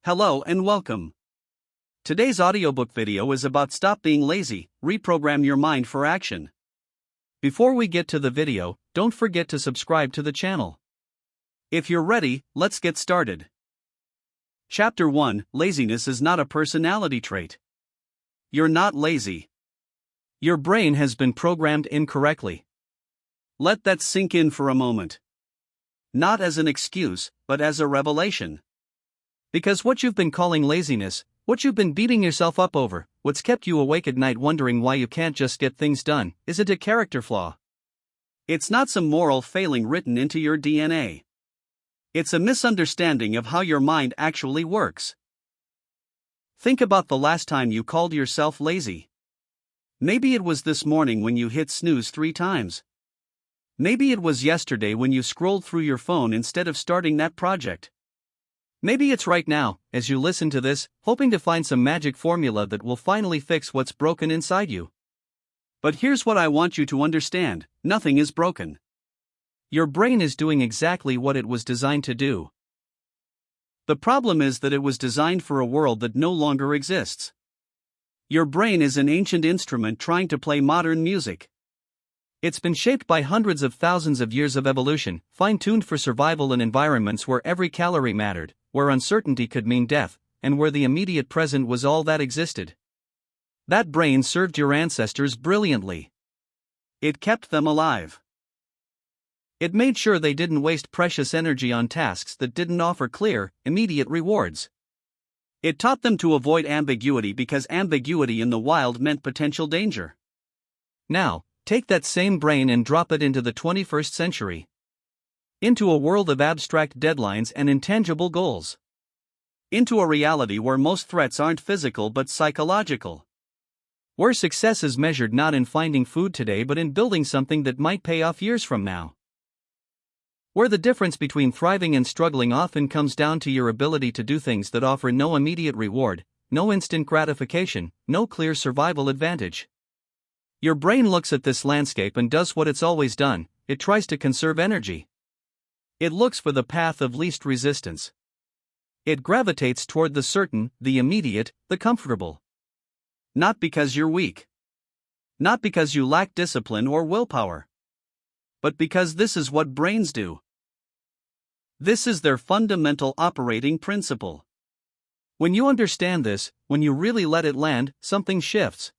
Hello and welcome. Today's audiobook video is about Stop Being Lazy, Reprogram Your Mind for Action. Before we get to the video, don't forget to subscribe to the channel. If you're ready, let's get started. Chapter 1: Laziness is not a personality trait. You're not lazy. Your brain has been programmed incorrectly. Let that sink in for a moment. Not as an excuse, but as a revelation. Because what you've been calling laziness, what you've been beating yourself up over, what's kept you awake at night wondering why you can't just get things done, isn't a character flaw. It's not some moral failing written into your DNA. It's a misunderstanding of how your mind actually works. Think about the last time you called yourself lazy. Maybe it was this morning when you hit snooze 3 times. Maybe it was yesterday when you scrolled through your phone instead of starting that project. Maybe it's right now, as you listen to this, hoping to find some magic formula that will finally fix what's broken inside you. But here's what I want you to understand: nothing is broken. Your brain is doing exactly what it was designed to do. The problem is that it was designed for a world that no longer exists. Your brain is an ancient instrument trying to play modern music. It's been shaped by hundreds of thousands of years of evolution, fine-tuned for survival in environments where every calorie mattered, where uncertainty could mean death, and where the immediate present was all that existed. That brain served your ancestors brilliantly. It kept them alive. It made sure they didn't waste precious energy on tasks that didn't offer clear, immediate rewards. It taught them to avoid ambiguity because ambiguity in the wild meant potential danger. Now, take that same brain and drop it into the 21st century. Into a world of abstract deadlines and intangible goals. Into a reality where most threats aren't physical but psychological. Where success is measured not in finding food today but in building something that might pay off years from now. Where the difference between thriving and struggling often comes down to your ability to do things that offer no immediate reward, no instant gratification, no clear survival advantage. Your brain looks at this landscape and does what it's always done: it tries to conserve energy. It looks for the path of least resistance. It gravitates toward the certain, the immediate, the comfortable. Not because you're weak. Not because you lack discipline or willpower. But because this is what brains do. This is their fundamental operating principle. When you understand this, when you really let it land, something shifts.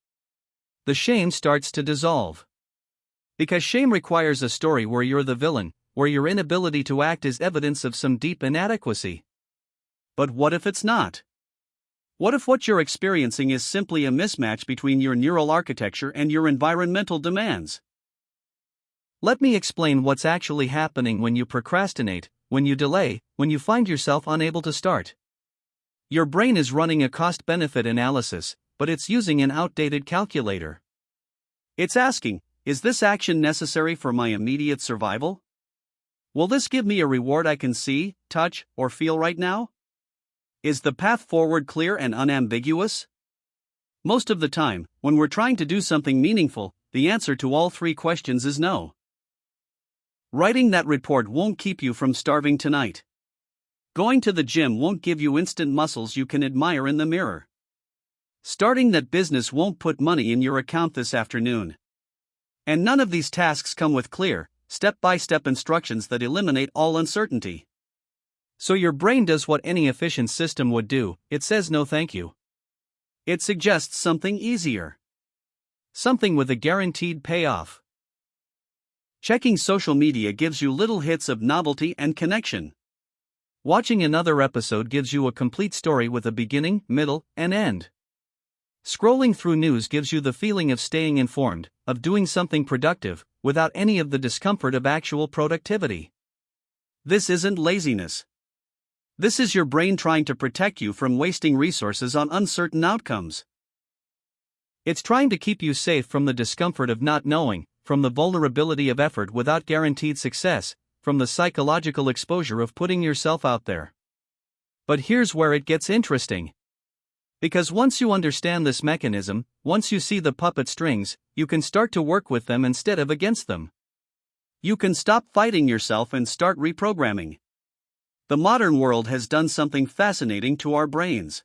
The shame starts to dissolve. Because shame requires a story where you're the villain, where your inability to act is evidence of some deep inadequacy. But what if it's not? What if what you're experiencing is simply a mismatch between your neural architecture and your environmental demands? Let me explain what's actually happening when you procrastinate, when you delay, when you find yourself unable to start. Your brain is running a cost-benefit analysis, but it's using an outdated calculator. It's asking, is this action necessary for my immediate survival? Will this give me a reward I can see, touch, or feel right now? Is the path forward clear and unambiguous? Most of the time, when we're trying to do something meaningful, the answer to all 3 questions is no. Writing that report won't keep you from starving tonight. Going to the gym won't give you instant muscles you can admire in the mirror. Starting that business won't put money in your account this afternoon. And none of these tasks come with clear, step-by-step instructions that eliminate all uncertainty. So your brain does what any efficient system would do: it says no thank you. It suggests something easier. Something with a guaranteed payoff. Checking social media gives you little hits of novelty and connection. Watching another episode gives you a complete story with a beginning, middle, and end. Scrolling through news gives you the feeling of staying informed, of doing something productive, without any of the discomfort of actual productivity. This isn't laziness. This is your brain trying to protect you from wasting resources on uncertain outcomes. It's trying to keep you safe from the discomfort of not knowing, from the vulnerability of effort without guaranteed success, from the psychological exposure of putting yourself out there. But here's where it gets interesting. Because once you understand this mechanism, once you see the puppet strings, you can start to work with them instead of against them. You can stop fighting yourself and start reprogramming. The modern world has done something fascinating to our brains.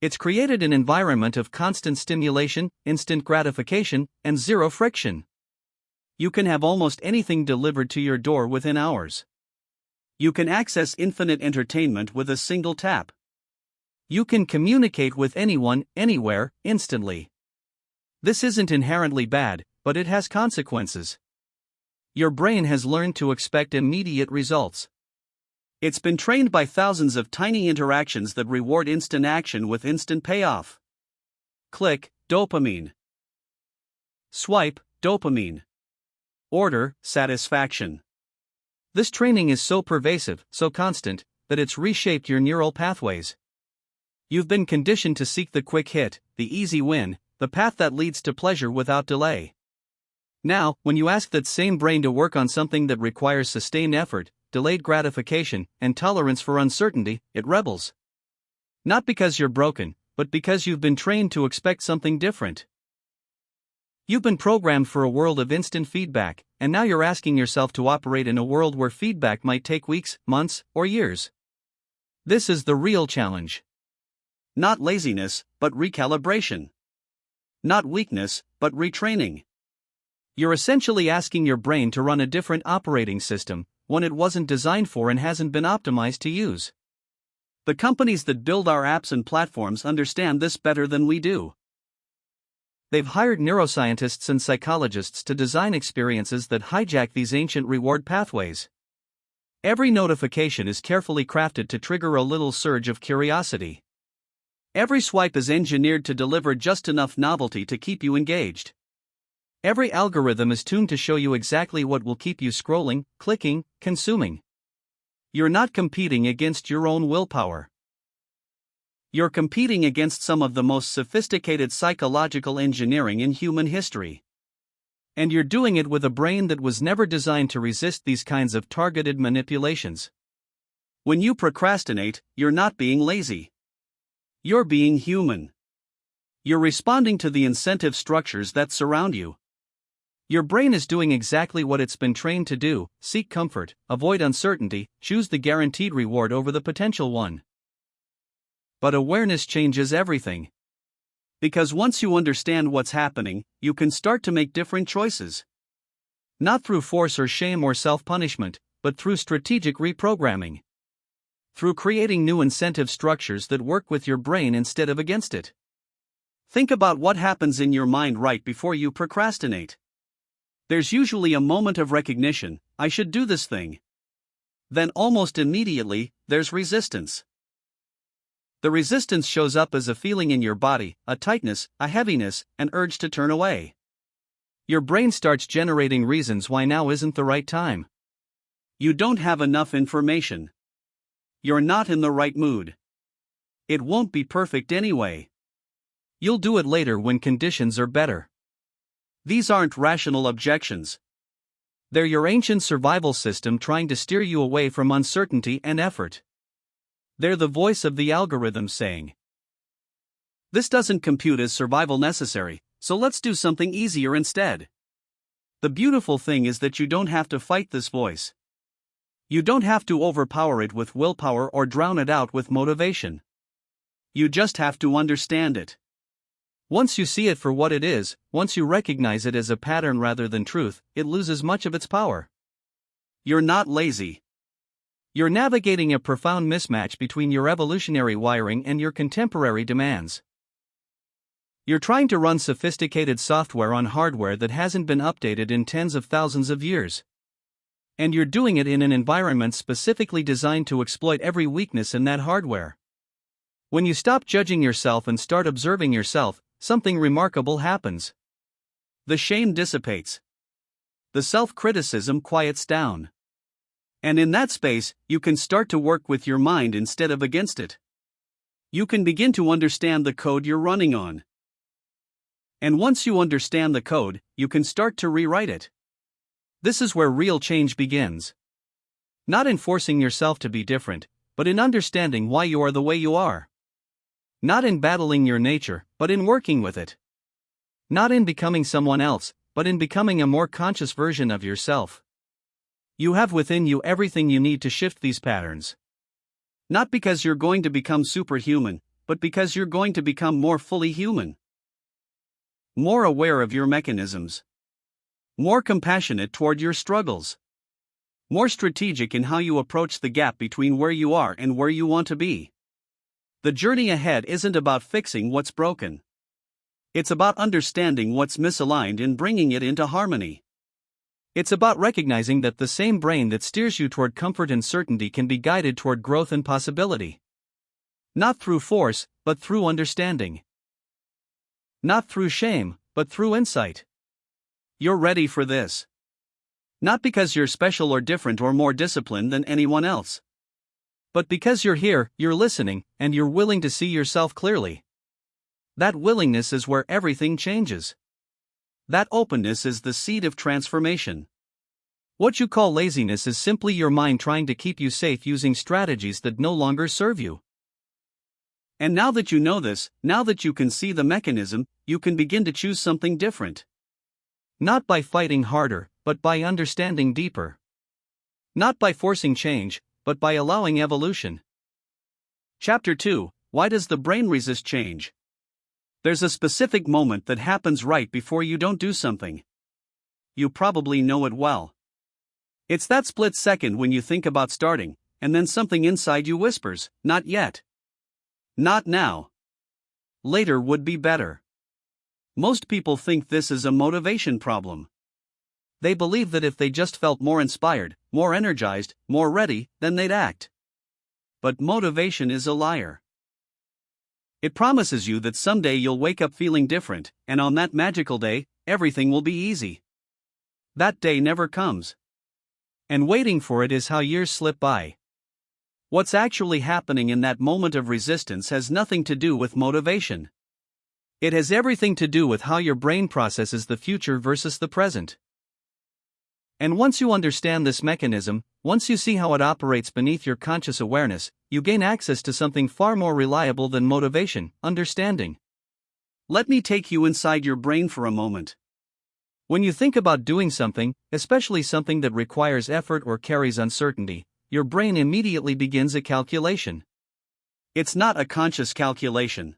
It's created an environment of constant stimulation, instant gratification, and zero friction. You can have almost anything delivered to your door within hours. You can access infinite entertainment with a single tap. You can communicate with anyone, anywhere, instantly. This isn't inherently bad, but it has consequences. Your brain has learned to expect immediate results. It's been trained by thousands of tiny interactions that reward instant action with instant payoff. Click, dopamine. Swipe, dopamine. Order, satisfaction. This training is so pervasive, so constant, that it's reshaped your neural pathways. You've been conditioned to seek the quick hit, the easy win, the path that leads to pleasure without delay. Now, when you ask that same brain to work on something that requires sustained effort, delayed gratification, and tolerance for uncertainty, it rebels. Not because you're broken, but because you've been trained to expect something different. You've been programmed for a world of instant feedback, and now you're asking yourself to operate in a world where feedback might take weeks, months, or years. This is the real challenge. Not laziness, but recalibration. Not weakness, but retraining. You're essentially asking your brain to run a different operating system, one it wasn't designed for and hasn't been optimized to use. The companies that build our apps and platforms understand this better than we do. They've hired neuroscientists and psychologists to design experiences that hijack these ancient reward pathways. Every notification is carefully crafted to trigger a little surge of curiosity. Every swipe is engineered to deliver just enough novelty to keep you engaged. Every algorithm is tuned to show you exactly what will keep you scrolling, clicking, consuming. You're not competing against your own willpower. You're competing against some of the most sophisticated psychological engineering in human history. And you're doing it with a brain that was never designed to resist these kinds of targeted manipulations. When you procrastinate, you're not being lazy. You're being human. You're responding to the incentive structures that surround you. Your brain is doing exactly what it's been trained to do: seek comfort, avoid uncertainty, choose the guaranteed reward over the potential one. But awareness changes everything. Because once you understand what's happening, you can start to make different choices. Not through force or shame or self-punishment, but through strategic reprogramming. Through creating new incentive structures that work with your brain instead of against it. Think about what happens in your mind right before you procrastinate. There's usually a moment of recognition: I should do this thing. Then almost immediately, there's resistance. The resistance shows up as a feeling in your body, a tightness, a heaviness, an urge to turn away. Your brain starts generating reasons why now isn't the right time. You don't have enough information. You're not in the right mood. It won't be perfect anyway. You'll do it later when conditions are better. These aren't rational objections. They're your ancient survival system trying to steer you away from uncertainty and effort. They're the voice of the algorithm saying, "This doesn't compute as survival necessary, so let's do something easier instead." The beautiful thing is that you don't have to fight this voice. You don't have to overpower it with willpower or drown it out with motivation. You just have to understand it. Once you see it for what it is, once you recognize it as a pattern rather than truth, it loses much of its power. You're not lazy. You're navigating a profound mismatch between your evolutionary wiring and your contemporary demands. You're trying to run sophisticated software on hardware that hasn't been updated in tens of thousands of years. And you're doing it in an environment specifically designed to exploit every weakness in that hardware. When you stop judging yourself and start observing yourself, something remarkable happens. The shame dissipates. The self-criticism quiets down. And in that space, you can start to work with your mind instead of against it. You can begin to understand the code you're running on. And once you understand the code, you can start to rewrite it. This is where real change begins. Not in forcing yourself to be different, but in understanding why you are the way you are. Not in battling your nature, but in working with it. Not in becoming someone else, but in becoming a more conscious version of yourself. You have within you everything you need to shift these patterns. Not because you're going to become superhuman, but because you're going to become more fully human. More aware of your mechanisms. More compassionate toward your struggles. More strategic in how you approach the gap between where you are and where you want to be. The journey ahead isn't about fixing what's broken. It's about understanding what's misaligned and bringing it into harmony. It's about recognizing that the same brain that steers you toward comfort and certainty can be guided toward growth and possibility. Not through force, but through understanding. Not through shame, but through insight. You're ready for this. Not because you're special or different or more disciplined than anyone else. But because you're here, you're listening, and you're willing to see yourself clearly. That willingness is where everything changes. That openness is the seed of transformation. What you call laziness is simply your mind trying to keep you safe using strategies that no longer serve you. And now that you know this, now that you can see the mechanism, you can begin to choose something different. Not by fighting harder, but by understanding deeper. Not by forcing change, but by allowing evolution. Chapter 2: Why does the brain resist change? There's a specific moment that happens right before you don't do something. You probably know it well. It's that split second when you think about starting, and then something inside you whispers, "Not yet. Not now. Later would be better." Most people think this is a motivation problem. They believe that if they just felt more inspired, more energized, more ready, then they'd act. But motivation is a liar. It promises you that someday you'll wake up feeling different, and on that magical day, everything will be easy. That day never comes. And waiting for it is how years slip by. What's actually happening in that moment of resistance has nothing to do with motivation. It has everything to do with how your brain processes the future versus the present. And once you understand this mechanism, once you see how it operates beneath your conscious awareness, you gain access to something far more reliable than motivation: understanding. Let me take you inside your brain for a moment. When you think about doing something, especially something that requires effort or carries uncertainty, your brain immediately begins a calculation. It's not a conscious calculation.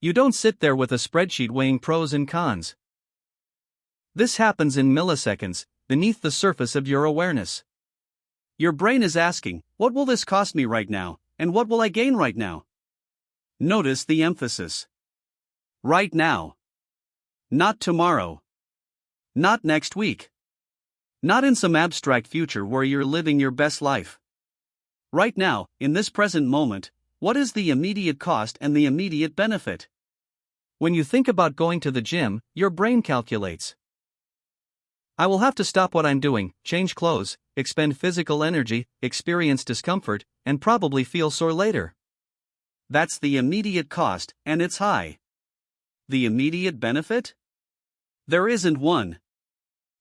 You don't sit there with a spreadsheet weighing pros and cons. This happens in milliseconds, beneath the surface of your awareness. Your brain is asking, "What will this cost me right now, and what will I gain right now?" Notice the emphasis. Right now. Not tomorrow. Not next week. Not in some abstract future where you're living your best life. Right now, in this present moment, what is the immediate cost and the immediate benefit? When you think about going to the gym, your brain calculates. I will have to stop what I'm doing, change clothes, expend physical energy, experience discomfort, and probably feel sore later. That's the immediate cost, and it's high. The immediate benefit? There isn't one.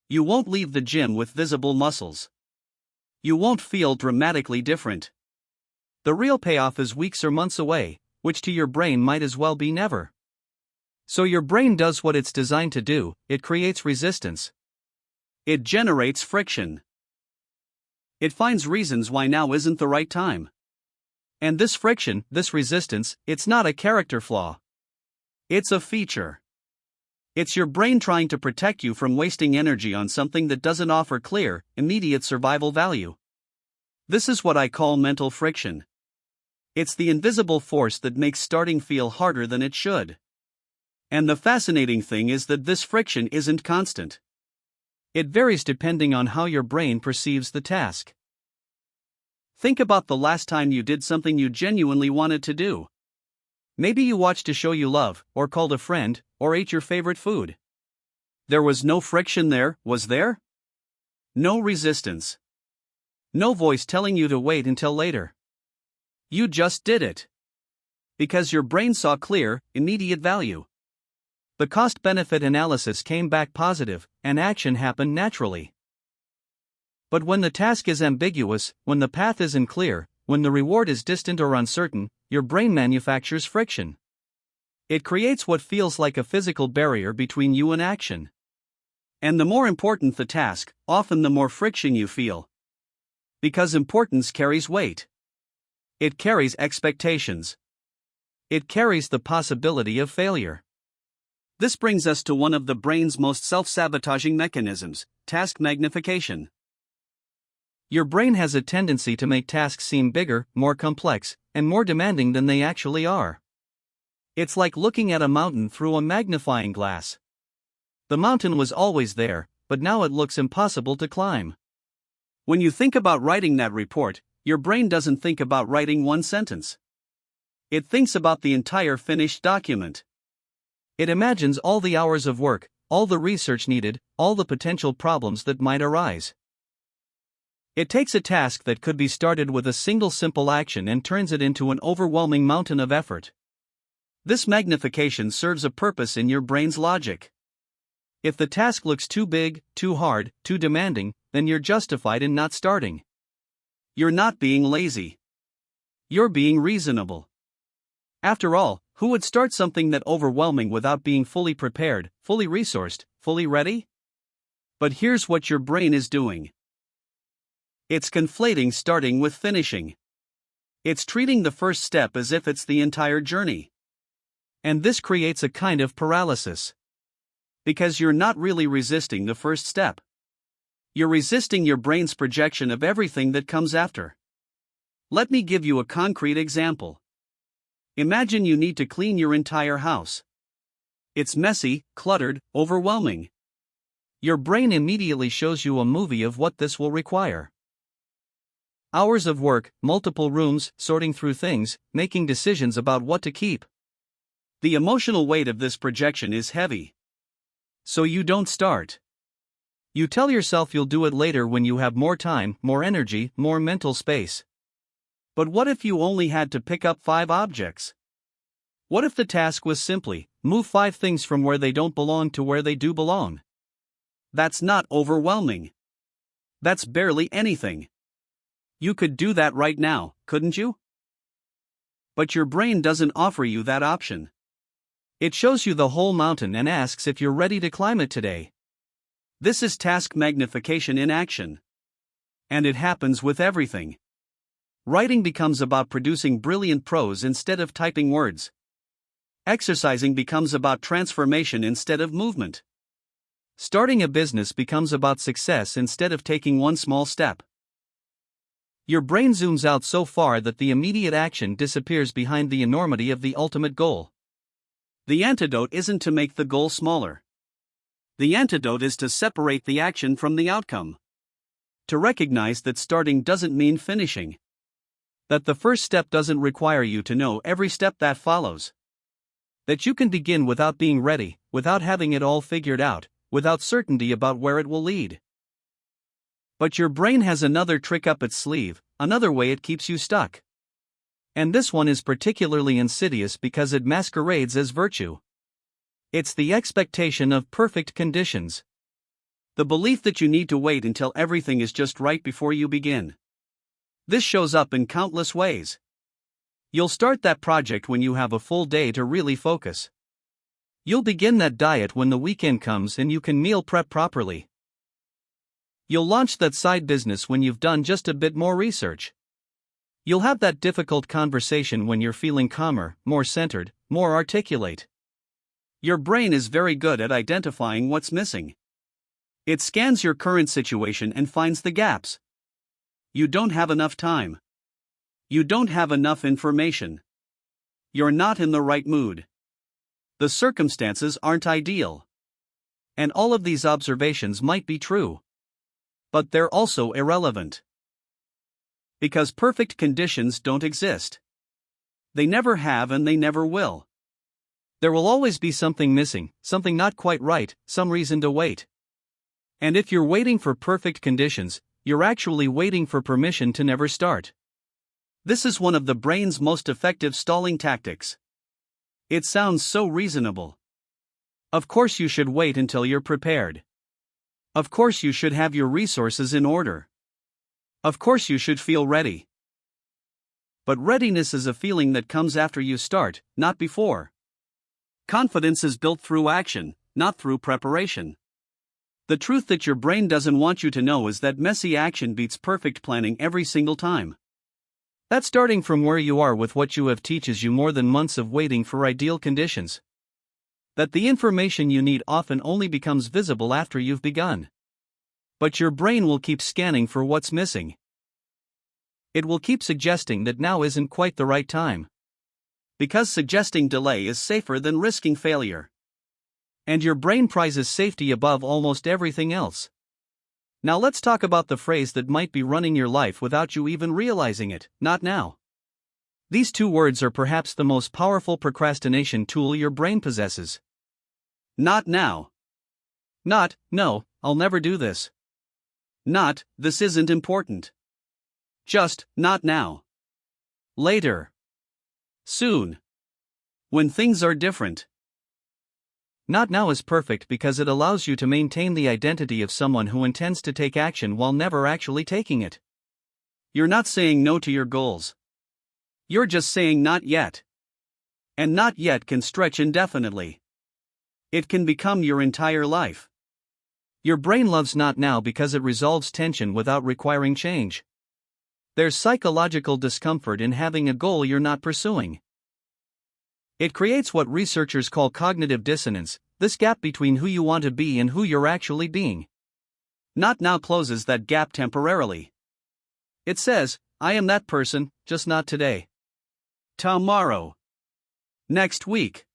You won't leave the gym with visible muscles. You won't feel dramatically different. The real payoff is weeks or months away, which to your brain might as well be never. So your brain does what it's designed to do: it creates resistance. It generates friction. It finds reasons why now isn't the right time. And this friction, this resistance, it's not a character flaw. It's a feature. It's your brain trying to protect you from wasting energy on something that doesn't offer clear, immediate survival value. This is what I call mental friction. It's the invisible force that makes starting feel harder than it should. And the fascinating thing is that this friction isn't constant. It varies depending on how your brain perceives the task. Think about the last time you did something you genuinely wanted to do. Maybe you watched a show you love, or called a friend, or ate your favorite food. There was no friction there, was there? No resistance. No voice telling you to wait until later. You just did it. Because your brain saw clear, immediate value. The cost-benefit analysis came back positive, and action happened naturally. But when the task is ambiguous, when the path isn't clear, when the reward is distant or uncertain, your brain manufactures friction. It creates what feels like a physical barrier between you and action. And the more important the task, often the more friction you feel. Because importance carries weight. It carries expectations. It carries the possibility of failure. This brings us to one of the brain's most self-sabotaging mechanisms, task magnification. Your brain has a tendency to make tasks seem bigger, more complex, and more demanding than they actually are. It's like looking at a mountain through a magnifying glass. The mountain was always there, but now it looks impossible to climb. When you think about writing that report, your brain doesn't think about writing one sentence. It thinks about the entire finished document. It imagines all the hours of work, all the research needed, all the potential problems that might arise. It takes a task that could be started with a single simple action and turns it into an overwhelming mountain of effort. This magnification serves a purpose in your brain's logic. If the task looks too big, too hard, too demanding, then you're justified in not starting. You're not being lazy. You're being reasonable. After all, who would start something that overwhelming without being fully prepared, fully resourced, fully ready? But here's what your brain is doing. It's conflating starting with finishing. It's treating the first step as if it's the entire journey. And this creates a kind of paralysis. Because you're not really resisting the first step. You're resisting your brain's projection of everything that comes after. Let me give you a concrete example. Imagine you need to clean your entire house. It's messy, cluttered, overwhelming. Your brain immediately shows you a movie of what this will require. Hours of work, multiple rooms, sorting through things, making decisions about what to keep. The emotional weight of this projection is heavy. So you don't start. You tell yourself you'll do it later when you have more time, more energy, more mental space. But what if you only had to pick up 5 objects? What if the task was simply, move 5 things from where they don't belong to where they do belong? That's not overwhelming. That's barely anything. You could do that right now, couldn't you? But your brain doesn't offer you that option. It shows you the whole mountain and asks if you're ready to climb it today. This is task magnification in action. And it happens with everything. Writing becomes about producing brilliant prose instead of typing words. Exercising becomes about transformation instead of movement. Starting a business becomes about success instead of taking one small step. Your brain zooms out so far that the immediate action disappears behind the enormity of the ultimate goal. The antidote isn't to make the goal smaller. The antidote is to separate the action from the outcome. To recognize that starting doesn't mean finishing. That the first step doesn't require you to know every step that follows. That you can begin without being ready, without having it all figured out, without certainty about where it will lead. But your brain has another trick up its sleeve, another way it keeps you stuck. And this one is particularly insidious because it masquerades as virtue. It's the expectation of perfect conditions. The belief that you need to wait until everything is just right before you begin. This shows up in countless ways. You'll start that project when you have a full day to really focus. You'll begin that diet when the weekend comes and you can meal prep properly. You'll launch that side business when you've done just a bit more research. You'll have that difficult conversation when you're feeling calmer, more centered, more articulate. Your brain is very good at identifying what's missing. It scans your current situation and finds the gaps. You don't have enough time. You don't have enough information. You're not in the right mood. The circumstances aren't ideal. And all of these observations might be true. But they're also irrelevant. Because perfect conditions don't exist. They never have and they never will. There will always be something missing, something not quite right, some reason to wait. And if you're waiting for perfect conditions, you're actually waiting for permission to never start. This is one of the brain's most effective stalling tactics. It sounds so reasonable. Of course you should wait until you're prepared. Of course you should have your resources in order. Of course you should feel ready. But readiness is a feeling that comes after you start, not before. Confidence is built through action, not through preparation. The truth that your brain doesn't want you to know is that messy action beats perfect planning every single time. That starting from where you are with what you have teaches you more than months of waiting for ideal conditions. That the information you need often only becomes visible after you've begun. But your brain will keep scanning for what's missing. It will keep suggesting that now isn't quite the right time. Because suggesting delay is safer than risking failure. And your brain prizes safety above almost everything else. Now let's talk about the phrase that might be running your life without you even realizing it: not now. These two words are perhaps the most powerful procrastination tool your brain possesses. Not now. Not, no, I'll never do this. Not, this isn't important. Just, not now. Later. Soon. When things are different. Not now is perfect because it allows you to maintain the identity of someone who intends to take action while never actually taking it. You're not saying no to your goals. You're just saying not yet. And not yet can stretch indefinitely. It can become your entire life. Your brain loves not now because it resolves tension without requiring change. There's psychological discomfort in having a goal you're not pursuing. It creates what researchers call cognitive dissonance, this gap between who you want to be and who you're actually being. Not now closes that gap temporarily. It says, I am that person, just not today. Tomorrow. Next week.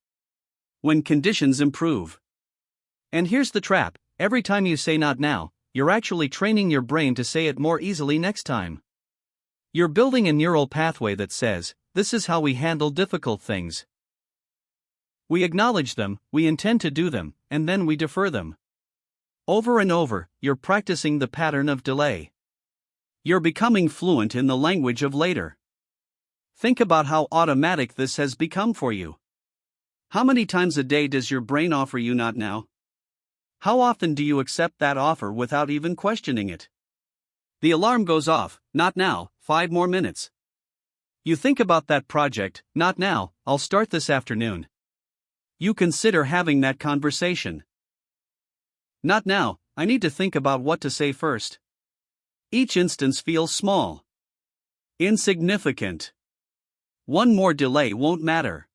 When conditions improve. And here's the trap: every time you say not now, you're actually training your brain to say it more easily next time. You're building a neural pathway that says, this is how we handle difficult things. We acknowledge them, we intend to do them, and then we defer them. Over and over, you're practicing the pattern of delay. You're becoming fluent in the language of later. Think about how automatic this has become for you. How many times a day does your brain offer you not now? How often do you accept that offer without even questioning it? The alarm goes off, not now, 5 more minutes. You think about that project, not now, I'll start this afternoon. You consider having that conversation. Not now, I need to think about what to say first. Each instance feels small. Insignificant. One more delay won't matter.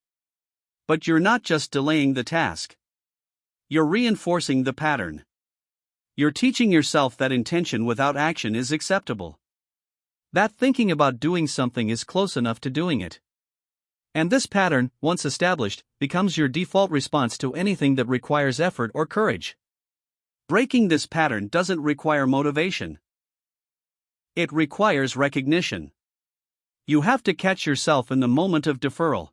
But you're not just delaying the task. You're reinforcing the pattern. You're teaching yourself that intention without action is acceptable. That thinking about doing something is close enough to doing it. And this pattern, once established, becomes your default response to anything that requires effort or courage. Breaking this pattern doesn't require motivation. It requires recognition. You have to catch yourself in the moment of deferral.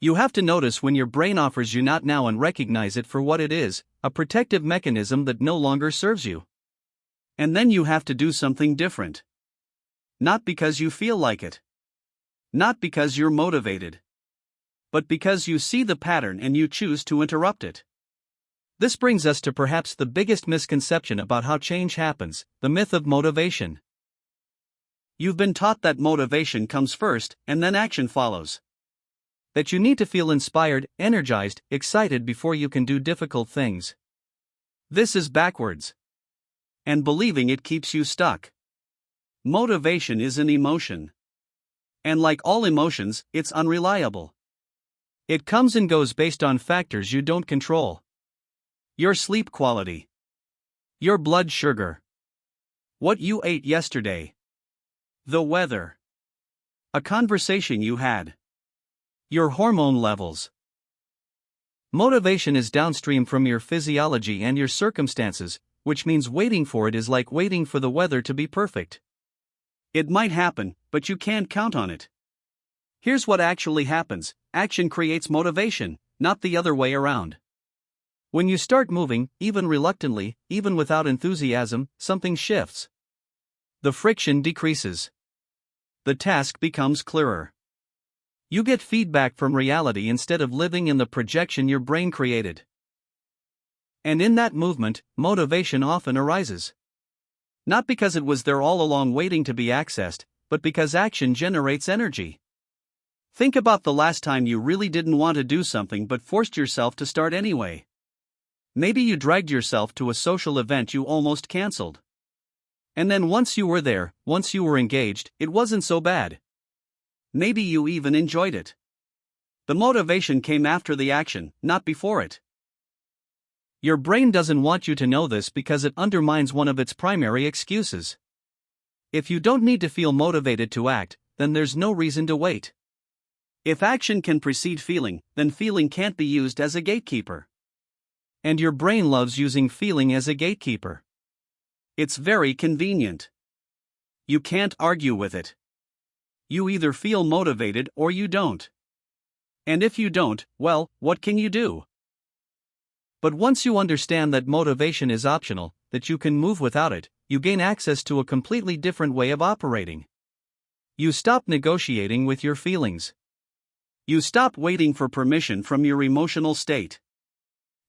You have to notice when your brain offers you not now and recognize it for what it is, a protective mechanism that no longer serves you. And then you have to do something different. Not because you feel like it. Not because you're motivated. But because you see the pattern and you choose to interrupt it. This brings us to perhaps the biggest misconception about how change happens: the myth of motivation. You've been taught that motivation comes first and then action follows. That you need to feel inspired, energized, excited before you can do difficult things. This is backwards. And believing it keeps you stuck. Motivation is an emotion. And like all emotions, it's unreliable. It comes and goes based on factors you don't control. Your sleep quality. Your blood sugar. What you ate yesterday. The weather. A conversation you had. Your hormone levels. Motivation is downstream from your physiology and your circumstances, which means waiting for it is like waiting for the weather to be perfect. It might happen, but you can't count on it. Here's what actually happens: action creates motivation, not the other way around. When you start moving, even reluctantly, even without enthusiasm, something shifts. The friction decreases. The task becomes clearer. You get feedback from reality instead of living in the projection your brain created. And in that movement, motivation often arises. Not because it was there all along waiting to be accessed, but because action generates energy. Think about the last time you really didn't want to do something but forced yourself to start anyway. Maybe you dragged yourself to a social event you almost cancelled. And then once you were there, once you were engaged, it wasn't so bad. Maybe you even enjoyed it. The motivation came after the action, not before it. Your brain doesn't want you to know this because it undermines one of its primary excuses. If you don't need to feel motivated to act, then there's no reason to wait. If action can precede feeling, then feeling can't be used as a gatekeeper. And your brain loves using feeling as a gatekeeper. It's very convenient. You can't argue with it. You either feel motivated or you don't. And if you don't, well, what can you do? But once you understand that motivation is optional, that you can move without it, you gain access to a completely different way of operating. You stop negotiating with your feelings. You stop waiting for permission from your emotional state.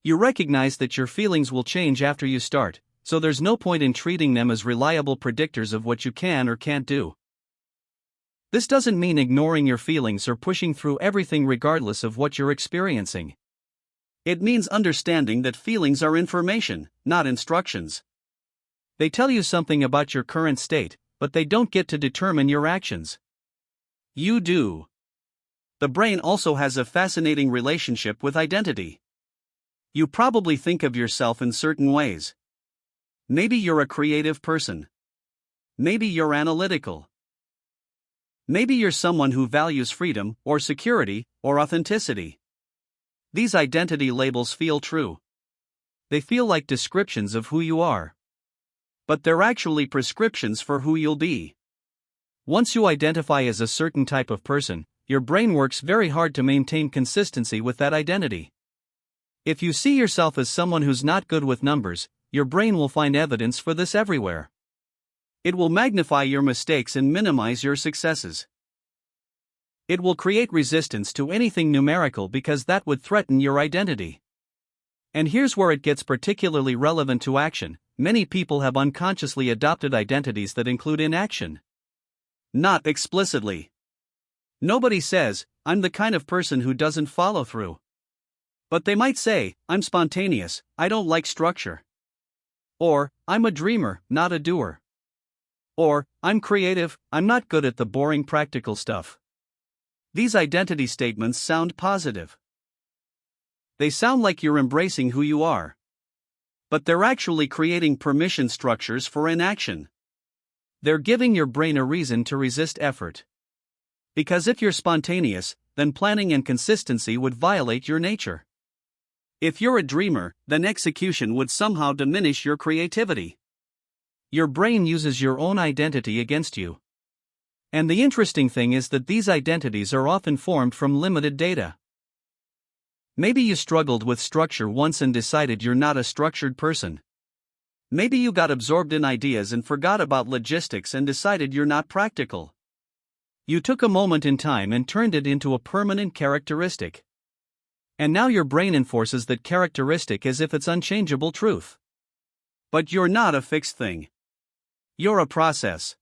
You recognize that your feelings will change after you start, so there's no point in treating them as reliable predictors of what you can or can't do. This doesn't mean ignoring your feelings or pushing through everything regardless of what you're experiencing. It means understanding that feelings are information, not instructions. They tell you something about your current state, but they don't get to determine your actions. You do. The brain also has a fascinating relationship with identity. You probably think of yourself in certain ways. Maybe you're a creative person. Maybe you're analytical. Maybe you're someone who values freedom, or security, or authenticity. These identity labels feel true. They feel like descriptions of who you are. But they're actually prescriptions for who you'll be. Once you identify as a certain type of person, your brain works very hard to maintain consistency with that identity. If you see yourself as someone who's not good with numbers, your brain will find evidence for this everywhere. It will magnify your mistakes and minimize your successes. It will create resistance to anything numerical because that would threaten your identity. And here's where it gets particularly relevant to action. Many people have unconsciously adopted identities that include inaction. Not explicitly. Nobody says, "I'm the kind of person who doesn't follow through." But they might say, "I'm spontaneous, I don't like structure." Or, "I'm a dreamer, not a doer." Or, "I'm creative, I'm not good at the boring practical stuff." These identity statements sound positive. They sound like you're embracing who you are. But they're actually creating permission structures for inaction. They're giving your brain a reason to resist effort. Because if you're spontaneous, then planning and consistency would violate your nature. If you're a dreamer, then execution would somehow diminish your creativity. Your brain uses your own identity against you. And the interesting thing is that these identities are often formed from limited data. Maybe you struggled with structure once and decided you're not a structured person. Maybe you got absorbed in ideas and forgot about logistics and decided you're not practical. You took a moment in time and turned it into a permanent characteristic. And now your brain enforces that characteristic as if it's unchangeable truth. But you're not a fixed thing. You're a process.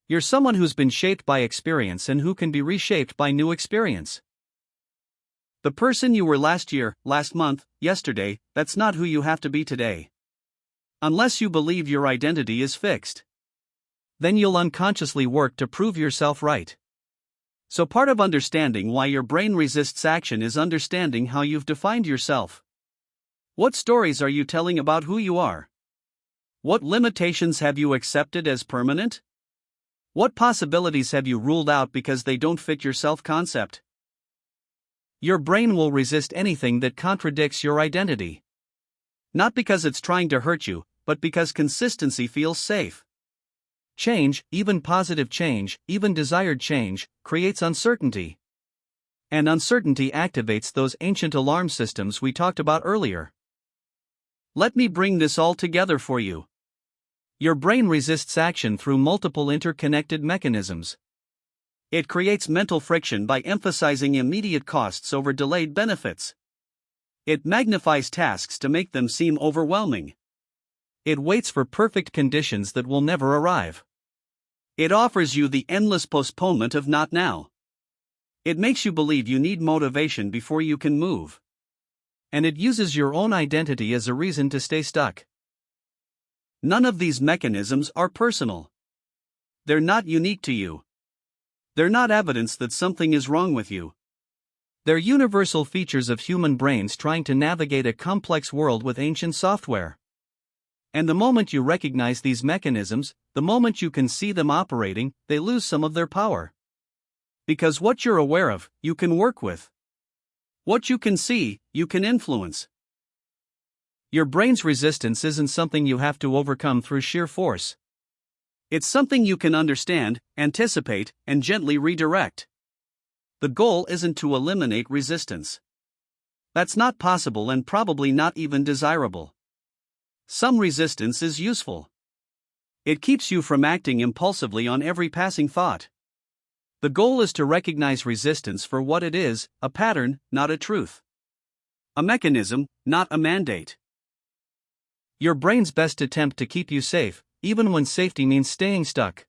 You're someone who's been shaped by experience and who can be reshaped by new experience. The person you were last year, last month, yesterday, that's not who you have to be today. Unless you believe your identity is fixed. Then you'll unconsciously work to prove yourself right. So part of understanding why your brain resists action is understanding how you've defined yourself. What stories are you telling about who you are? What limitations have you accepted as permanent? What possibilities have you ruled out because they don't fit your self-concept? Your brain will resist anything that contradicts your identity. Not because it's trying to hurt you, but because consistency feels safe. Change, even positive change, even desired change, creates uncertainty. And uncertainty activates those ancient alarm systems we talked about earlier. Let me bring this all together for you. Your brain resists action through multiple interconnected mechanisms. It creates mental friction by emphasizing immediate costs over delayed benefits. It magnifies tasks to make them seem overwhelming. It waits for perfect conditions that will never arrive. It offers you the endless postponement of not now. It makes you believe you need motivation before you can move. And it uses your own identity as a reason to stay stuck. None of these mechanisms are personal. They're not unique to you. They're not evidence that something is wrong with you. They're universal features of human brains trying to navigate a complex world with ancient software. And the moment you recognize these mechanisms, the moment you can see them operating, they lose some of their power. Because what you're aware of, you can work with. What you can see, you can influence. Your brain's resistance isn't something you have to overcome through sheer force. It's something you can understand, anticipate, and gently redirect. The goal isn't to eliminate resistance. That's not possible and probably not even desirable. Some resistance is useful. It keeps you from acting impulsively on every passing thought. The goal is to recognize resistance for what it is, a pattern, not a truth. A mechanism, not a mandate. Your brain's best attempt to keep you safe, even when safety means staying stuck.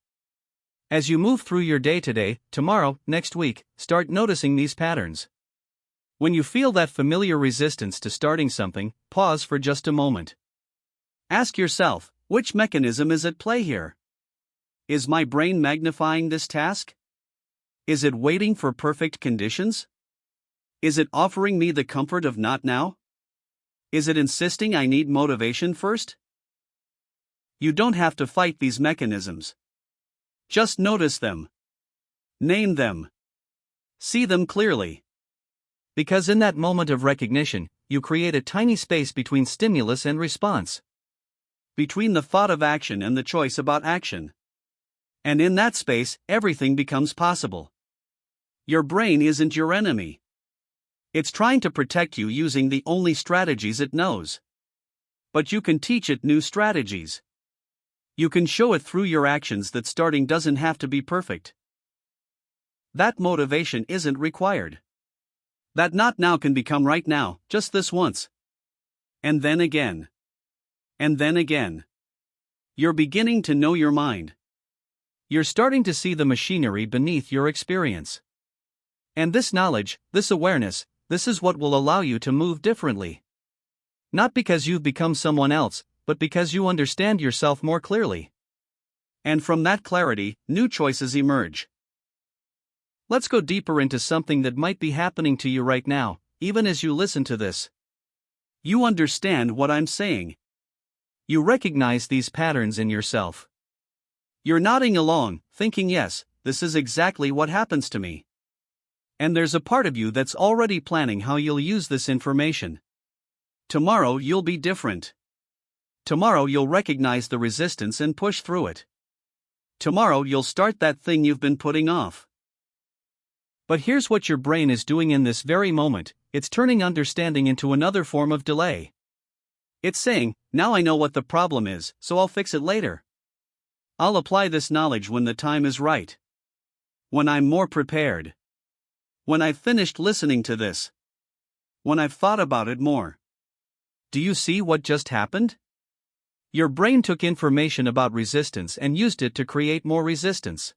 As you move through your day today, tomorrow, next week, start noticing these patterns. When you feel that familiar resistance to starting something, pause for just a moment. Ask yourself, which mechanism is at play here? Is my brain magnifying this task? Is it waiting for perfect conditions? Is it offering me the comfort of not now? Is it insisting I need motivation first? You don't have to fight these mechanisms. Just notice them. Name them. See them clearly. Because in that moment of recognition, you create a tiny space between stimulus and response. Between the thought of action and the choice about action. And in that space, everything becomes possible. Your brain isn't your enemy. It's trying to protect you using the only strategies it knows. But you can teach it new strategies. You can show it through your actions that starting doesn't have to be perfect. That motivation isn't required. That not now can become right now, just this once. And then again. And then again. You're beginning to know your mind. You're starting to see the machinery beneath your experience. And this knowledge, this awareness, this is what will allow you to move differently. Not because you've become someone else, but because you understand yourself more clearly. And from that clarity, new choices emerge. Let's go deeper into something that might be happening to you right now, even as you listen to this. You understand what I'm saying. You recognize these patterns in yourself. You're nodding along, thinking, yes, this is exactly what happens to me. And there's a part of you that's already planning how you'll use this information. Tomorrow you'll be different. Tomorrow you'll recognize the resistance and push through it. Tomorrow you'll start that thing you've been putting off. But here's what your brain is doing in this very moment, it's turning understanding into another form of delay. It's saying, now I know what the problem is, so I'll fix it later. I'll apply this knowledge when the time is right. When I'm more prepared. When I've finished listening to this. When I've thought about it more. Do you see what just happened? Your brain took information about resistance and used it to create more resistance.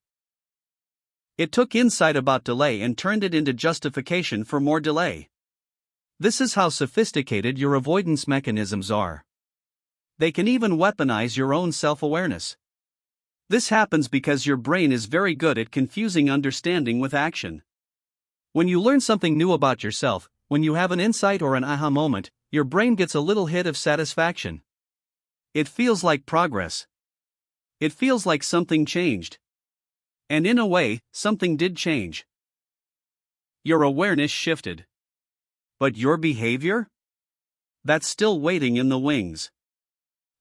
It took insight about delay and turned it into justification for more delay. This is how sophisticated your avoidance mechanisms are. They can even weaponize your own self-awareness. This happens because your brain is very good at confusing understanding with action. When you learn something new about yourself, when you have an insight or an aha moment, your brain gets a little hit of satisfaction. It feels like progress. It feels like something changed. And in a way, something did change. Your awareness shifted. But your behavior? That's still waiting in the wings.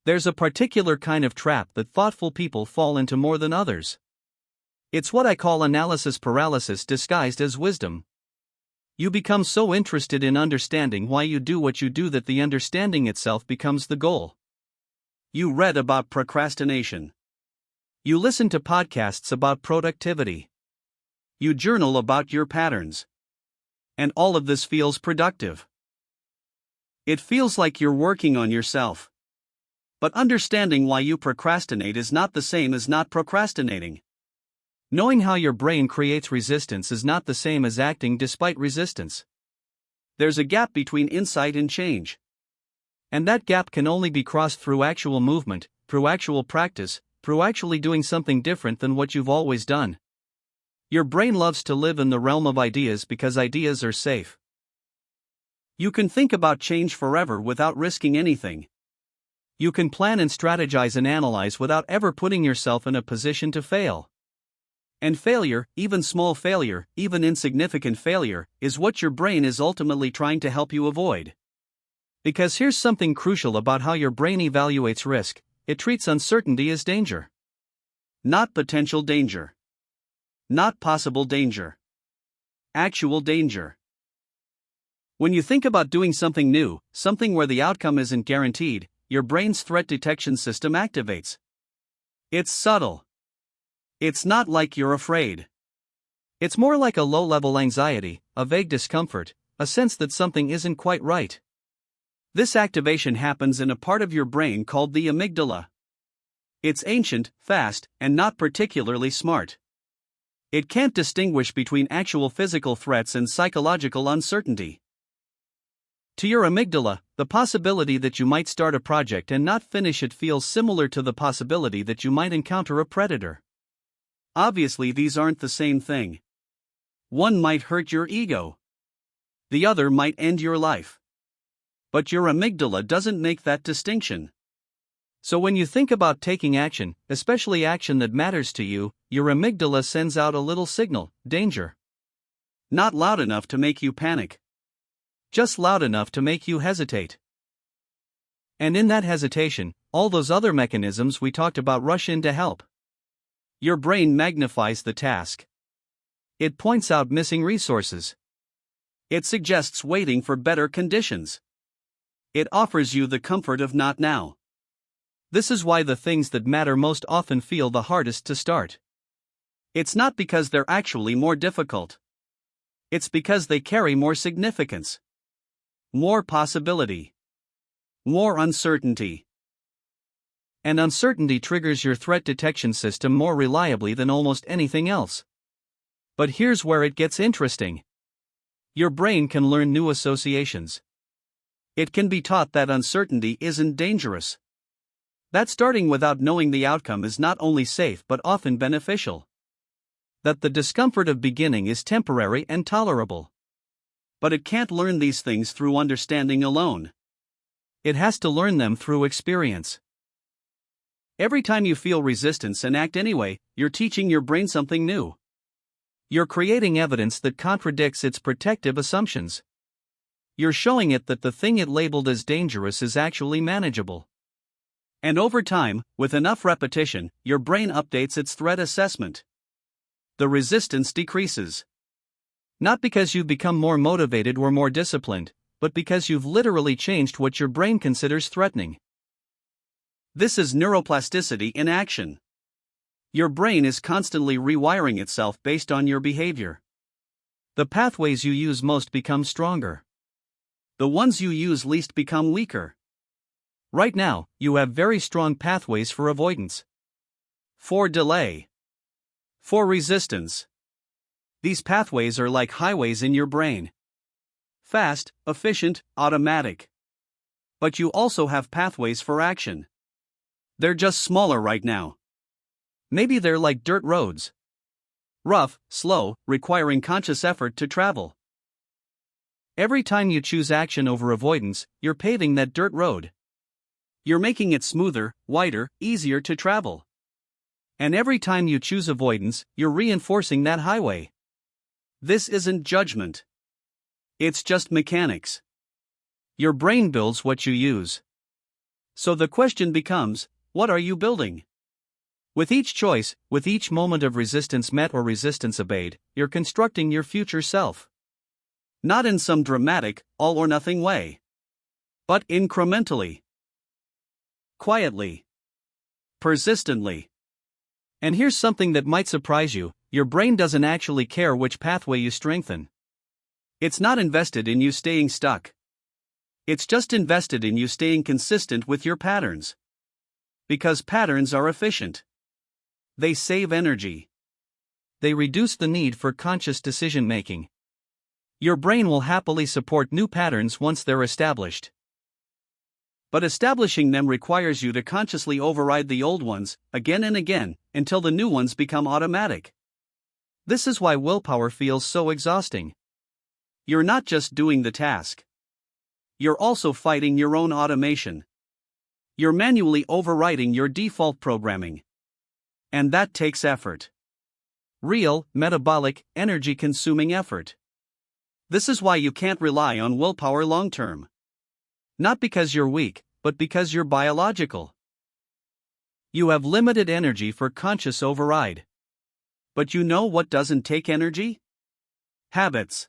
There's a particular kind of trap that thoughtful people fall into more than others. It's what I call analysis paralysis disguised as wisdom. You become so interested in understanding why you do what you do that the understanding itself becomes the goal. You read about procrastination. You listen to podcasts about productivity. You journal about your patterns. And all of this feels productive. It feels like you're working on yourself. But understanding why you procrastinate is not the same as not procrastinating. Knowing how your brain creates resistance is not the same as acting despite resistance. There's a gap between insight and change. And that gap can only be crossed through actual movement, through actual practice, through actually doing something different than what you've always done. Your brain loves to live in the realm of ideas because ideas are safe. You can think about change forever without risking anything. You can plan and strategize and analyze without ever putting yourself in a position to fail. And failure, even small failure, even insignificant failure, is what your brain is ultimately trying to help you avoid. Because here's something crucial about how your brain evaluates risk: it treats uncertainty as danger. Not potential danger. Not possible danger. Actual danger. When you think about doing something new, something where the outcome isn't guaranteed, your brain's threat detection system activates. It's subtle. It's not like you're afraid. It's more like a low-level anxiety, a vague discomfort, a sense that something isn't quite right. This activation happens in a part of your brain called the amygdala. It's ancient, fast, and not particularly smart. It can't distinguish between actual physical threats and psychological uncertainty. To your amygdala, the possibility that you might start a project and not finish it feels similar to the possibility that you might encounter a predator. Obviously, these aren't the same thing. One might hurt your ego. The other might end your life. But your amygdala doesn't make that distinction. So when you think about taking action, especially action that matters to you, your amygdala sends out a little signal: danger. Not loud enough to make you panic. Just loud enough to make you hesitate. And in that hesitation, all those other mechanisms we talked about rush in to help. Your brain magnifies the task. It points out missing resources. It suggests waiting for better conditions. It offers you the comfort of not now. This is why the things that matter most often feel the hardest to start. It's not because they're actually more difficult. It's because they carry more significance. More possibility. More uncertainty. And uncertainty triggers your threat detection system more reliably than almost anything else. But here's where it gets interesting. Your brain can learn new associations. It can be taught that uncertainty isn't dangerous. That starting without knowing the outcome is not only safe but often beneficial. That the discomfort of beginning is temporary and tolerable. But it can't learn these things through understanding alone. It has to learn them through experience. Every time you feel resistance and act anyway, you're teaching your brain something new. You're creating evidence that contradicts its protective assumptions. You're showing it that the thing it labeled as dangerous is actually manageable. And over time, with enough repetition, your brain updates its threat assessment. The resistance decreases. Not because you've become more motivated or more disciplined, but because you've literally changed what your brain considers threatening. This is neuroplasticity in action. Your brain is constantly rewiring itself based on your behavior. The pathways you use most become stronger. The ones you use least become weaker. Right now, you have very strong pathways for avoidance. For delay. For resistance. These pathways are like highways in your brain. Fast, efficient, automatic. But you also have pathways for action. They're just smaller right now. Maybe they're like dirt roads. Rough, slow, requiring conscious effort to travel. Every time you choose action over avoidance, you're paving that dirt road. You're making it smoother, wider, easier to travel. And every time you choose avoidance, you're reinforcing that highway. This isn't judgment. It's just mechanics. Your brain builds what you use. So the question becomes, what are you building? With each choice, with each moment of resistance met or resistance obeyed, you're constructing your future self. Not in some dramatic, all-or-nothing way. But incrementally. Quietly. Persistently. And here's something that might surprise you: your brain doesn't actually care which pathway you strengthen. It's not invested in you staying stuck. It's just invested in you staying consistent with your patterns. Because patterns are efficient. They save energy. They reduce the need for conscious decision making. Your brain will happily support new patterns once they're established. But establishing them requires you to consciously override the old ones, again and again, until the new ones become automatic. This is why willpower feels so exhausting. You're not just doing the task. You're also fighting your own automation. You're manually overriding your default programming. And that takes effort. Real, metabolic, energy-consuming effort. This is why you can't rely on willpower long-term. Not because you're weak, but because you're biological. You have limited energy for conscious override. But you know what doesn't take energy? Habits.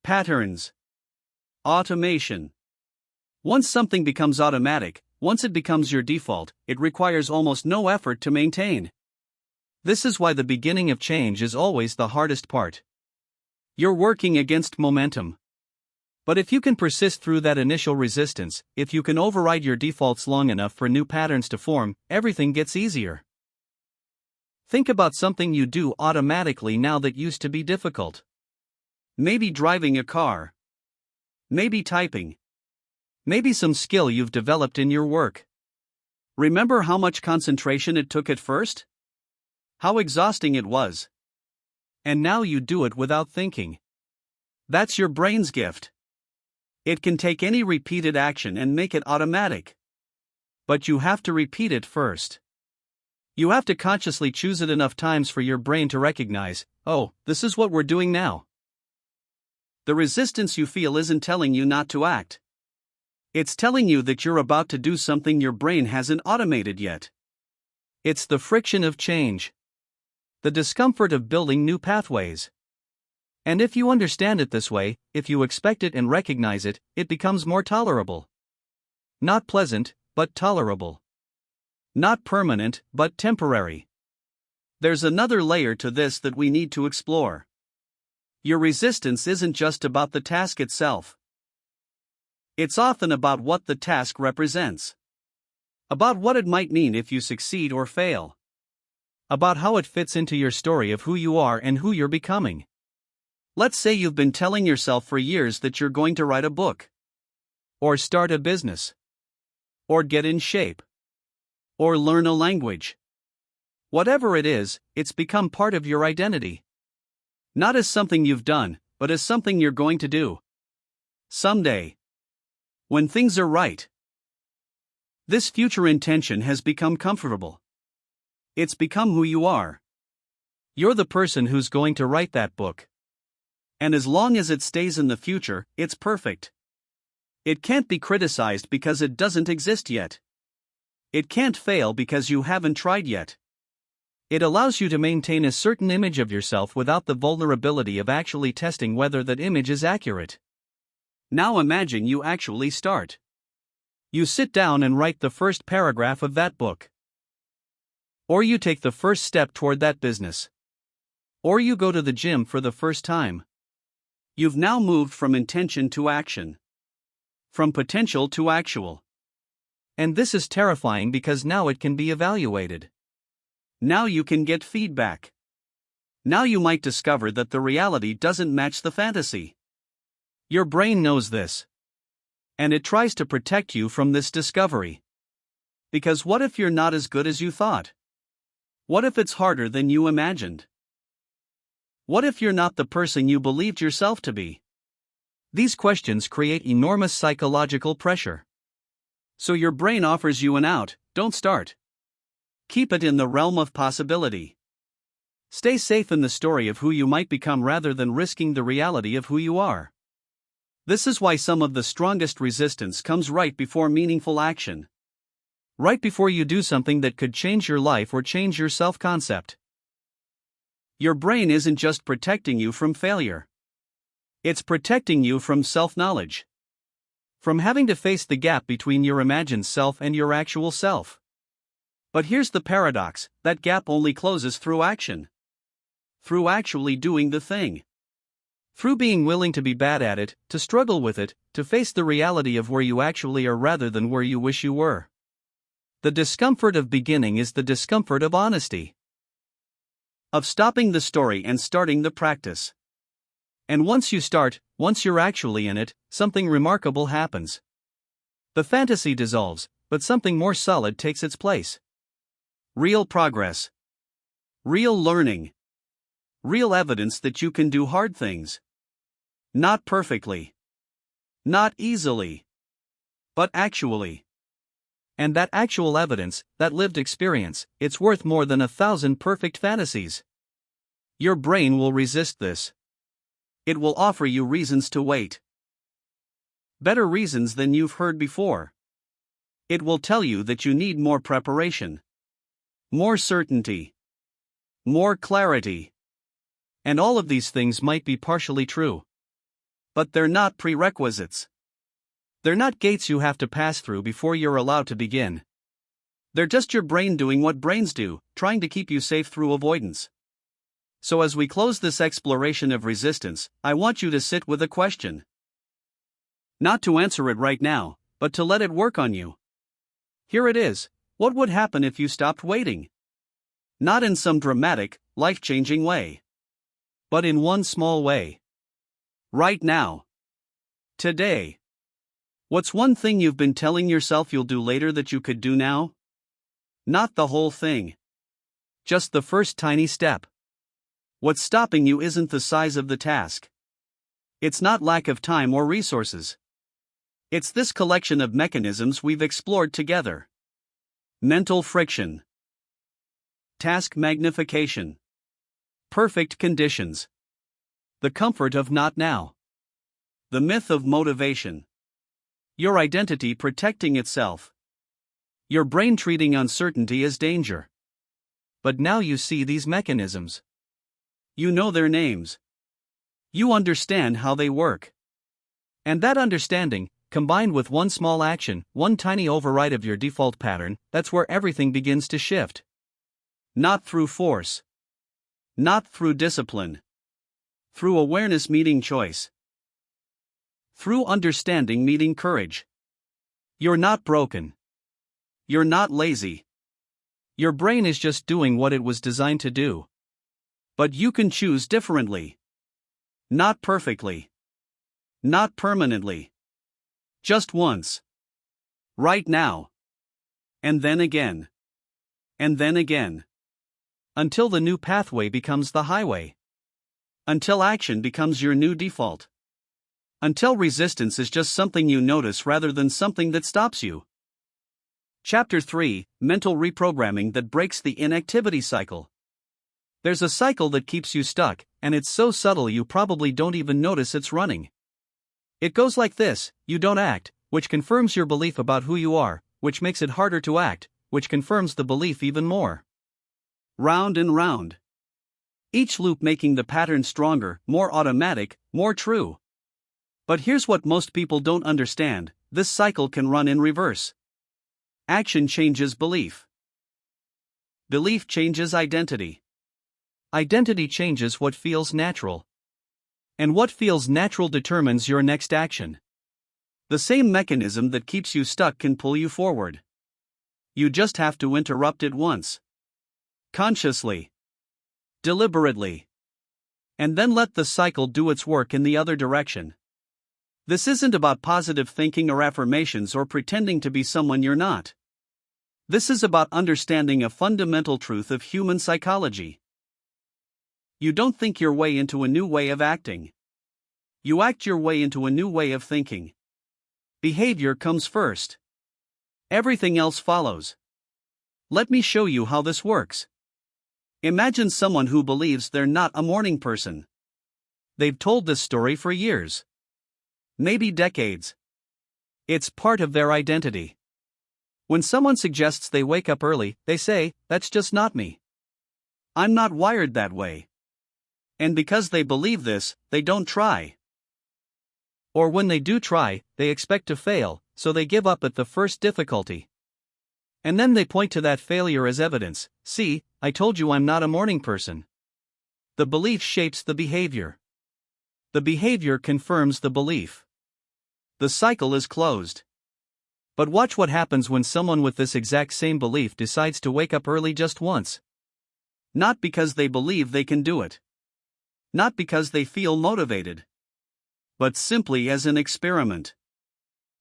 Patterns. Automation. Once something becomes automatic, once it becomes your default, it requires almost no effort to maintain. This is why the beginning of change is always the hardest part. You're working against momentum. But if you can persist through that initial resistance, if you can override your defaults long enough for new patterns to form, everything gets easier. Think about something you do automatically now that used to be difficult. Maybe driving a car. Maybe typing. Maybe some skill you've developed in your work. Remember how much concentration it took at first? How exhausting it was. And now you do it without thinking. That's your brain's gift. It can take any repeated action and make it automatic. But you have to repeat it first. You have to consciously choose it enough times for your brain to recognize, oh, this is what we're doing now. The resistance you feel isn't telling you not to act. It's telling you that you're about to do something your brain hasn't automated yet. It's the friction of change. The discomfort of building new pathways. And if you understand it this way, if you expect it and recognize it, it becomes more tolerable. Not pleasant, but tolerable. Not permanent, but temporary. There's another layer to this that we need to explore. Your resistance isn't just about the task itself. It's often about what the task represents. About what it might mean if you succeed or fail. About how it fits into your story of who you are and who you're becoming. Let's say you've been telling yourself for years that you're going to write a book. Or start a business. Or get in shape. Or learn a language. Whatever it is, it's become part of your identity. Not as something you've done, but as something you're going to do. Someday. When things are right. This future intention has become comfortable. It's become who you are. You're the person who's going to write that book. And as long as it stays in the future, it's perfect. It can't be criticized because it doesn't exist yet. It can't fail because you haven't tried yet. It allows you to maintain a certain image of yourself without the vulnerability of actually testing whether that image is accurate. Now imagine you actually start. You sit down and write the first paragraph of that book. Or you take the first step toward that business. Or you go to the gym for the first time. You've now moved from intention to action. From potential to actual. And this is terrifying because now it can be evaluated. Now you can get feedback. Now you might discover that the reality doesn't match the fantasy. Your brain knows this. And it tries to protect you from this discovery. Because what if you're not as good as you thought? What if it's harder than you imagined? What if you're not the person you believed yourself to be? These questions create enormous psychological pressure. So your brain offers you an out: don't start. Keep it in the realm of possibility. Stay safe in the story of who you might become rather than risking the reality of who you are. This is why some of the strongest resistance comes right before meaningful action. Right before you do something that could change your life or change your self-concept. Your brain isn't just protecting you from failure. It's protecting you from self-knowledge. From having to face the gap between your imagined self and your actual self. But here's the paradox: that gap only closes through action. Through actually doing the thing. Through being willing to be bad at it, to struggle with it, to face the reality of where you actually are rather than where you wish you were. The discomfort of beginning is the discomfort of honesty. Of stopping the story and starting the practice. And once you're actually in it, something remarkable happens. The fantasy dissolves, but something more solid takes its place. Real progress. Real learning. Real evidence that you can do hard things. Not perfectly. Not easily. But actually. And that actual evidence, that lived experience, it's worth more than 1,000 perfect fantasies. Your brain will resist this. It will offer you reasons to wait. Better reasons than you've heard before. It will tell you that you need more preparation. More certainty. More clarity. And all of these things might be partially true. But they're not prerequisites. They're not gates you have to pass through before you're allowed to begin. They're just your brain doing what brains do, trying to keep you safe through avoidance. So as we close this exploration of resistance, I want you to sit with a question. Not to answer it right now, but to let it work on you. Here it is. What would happen if you stopped waiting? Not in some dramatic, life-changing way. But in one small way. Right now. Today. What's one thing you've been telling yourself you'll do later that you could do now? Not the whole thing. Just the first tiny step. What's stopping you isn't the size of the task. It's not lack of time or resources. It's this collection of mechanisms we've explored together. Mental friction. Task magnification. Perfect conditions. The comfort of not now. The myth of motivation. Your identity protecting itself. Your brain treating uncertainty as danger. But now you see these mechanisms. You know their names. You understand how they work. And that understanding, combined with one small action, one tiny override of your default pattern, that's where everything begins to shift. Not through force. Not through discipline. Through awareness meeting choice. Through understanding meeting courage. You're not broken. You're not lazy. Your brain is just doing what it was designed to do. But you can choose differently. Not perfectly. Not permanently. Just once. Right now. And then again. And then again. Until the new pathway becomes the highway. Until action becomes your new default. Until resistance is just something you notice rather than something that stops you. Chapter 3: Mental Reprogramming that Breaks the Inactivity Cycle. There's a cycle that keeps you stuck, and it's so subtle you probably don't even notice it's running. It goes like this: you don't act, which confirms your belief about who you are, which makes it harder to act, which confirms the belief even more. Round and round. Each loop making the pattern stronger, more automatic, more true. But here's what most people don't understand: this cycle can run in reverse. Action changes belief. Belief changes identity. Identity changes what feels natural. And what feels natural determines your next action. The same mechanism that keeps you stuck can pull you forward. You just have to interrupt it once. Consciously. Deliberately. And then let the cycle do its work in the other direction. This isn't about positive thinking or affirmations or pretending to be someone you're not. This is about understanding a fundamental truth of human psychology. You don't think your way into a new way of acting. You act your way into a new way of thinking. Behavior comes first. Everything else follows. Let me show you how this works. Imagine someone who believes they're not a morning person. They've told this story for years. Maybe decades. It's part of their identity. When someone suggests they wake up early, they say, "That's just not me. I'm not wired that way." And because they believe this, they don't try. Or when they do try, they expect to fail, so they give up at the first difficulty. And then they point to that failure as evidence. "See, I told you I'm not a morning person." The belief shapes the behavior. The behavior confirms the belief. The cycle is closed. But watch what happens when someone with this exact same belief decides to wake up early just once. Not because they believe they can do it. not because they feel motivated, but simply as an experiment.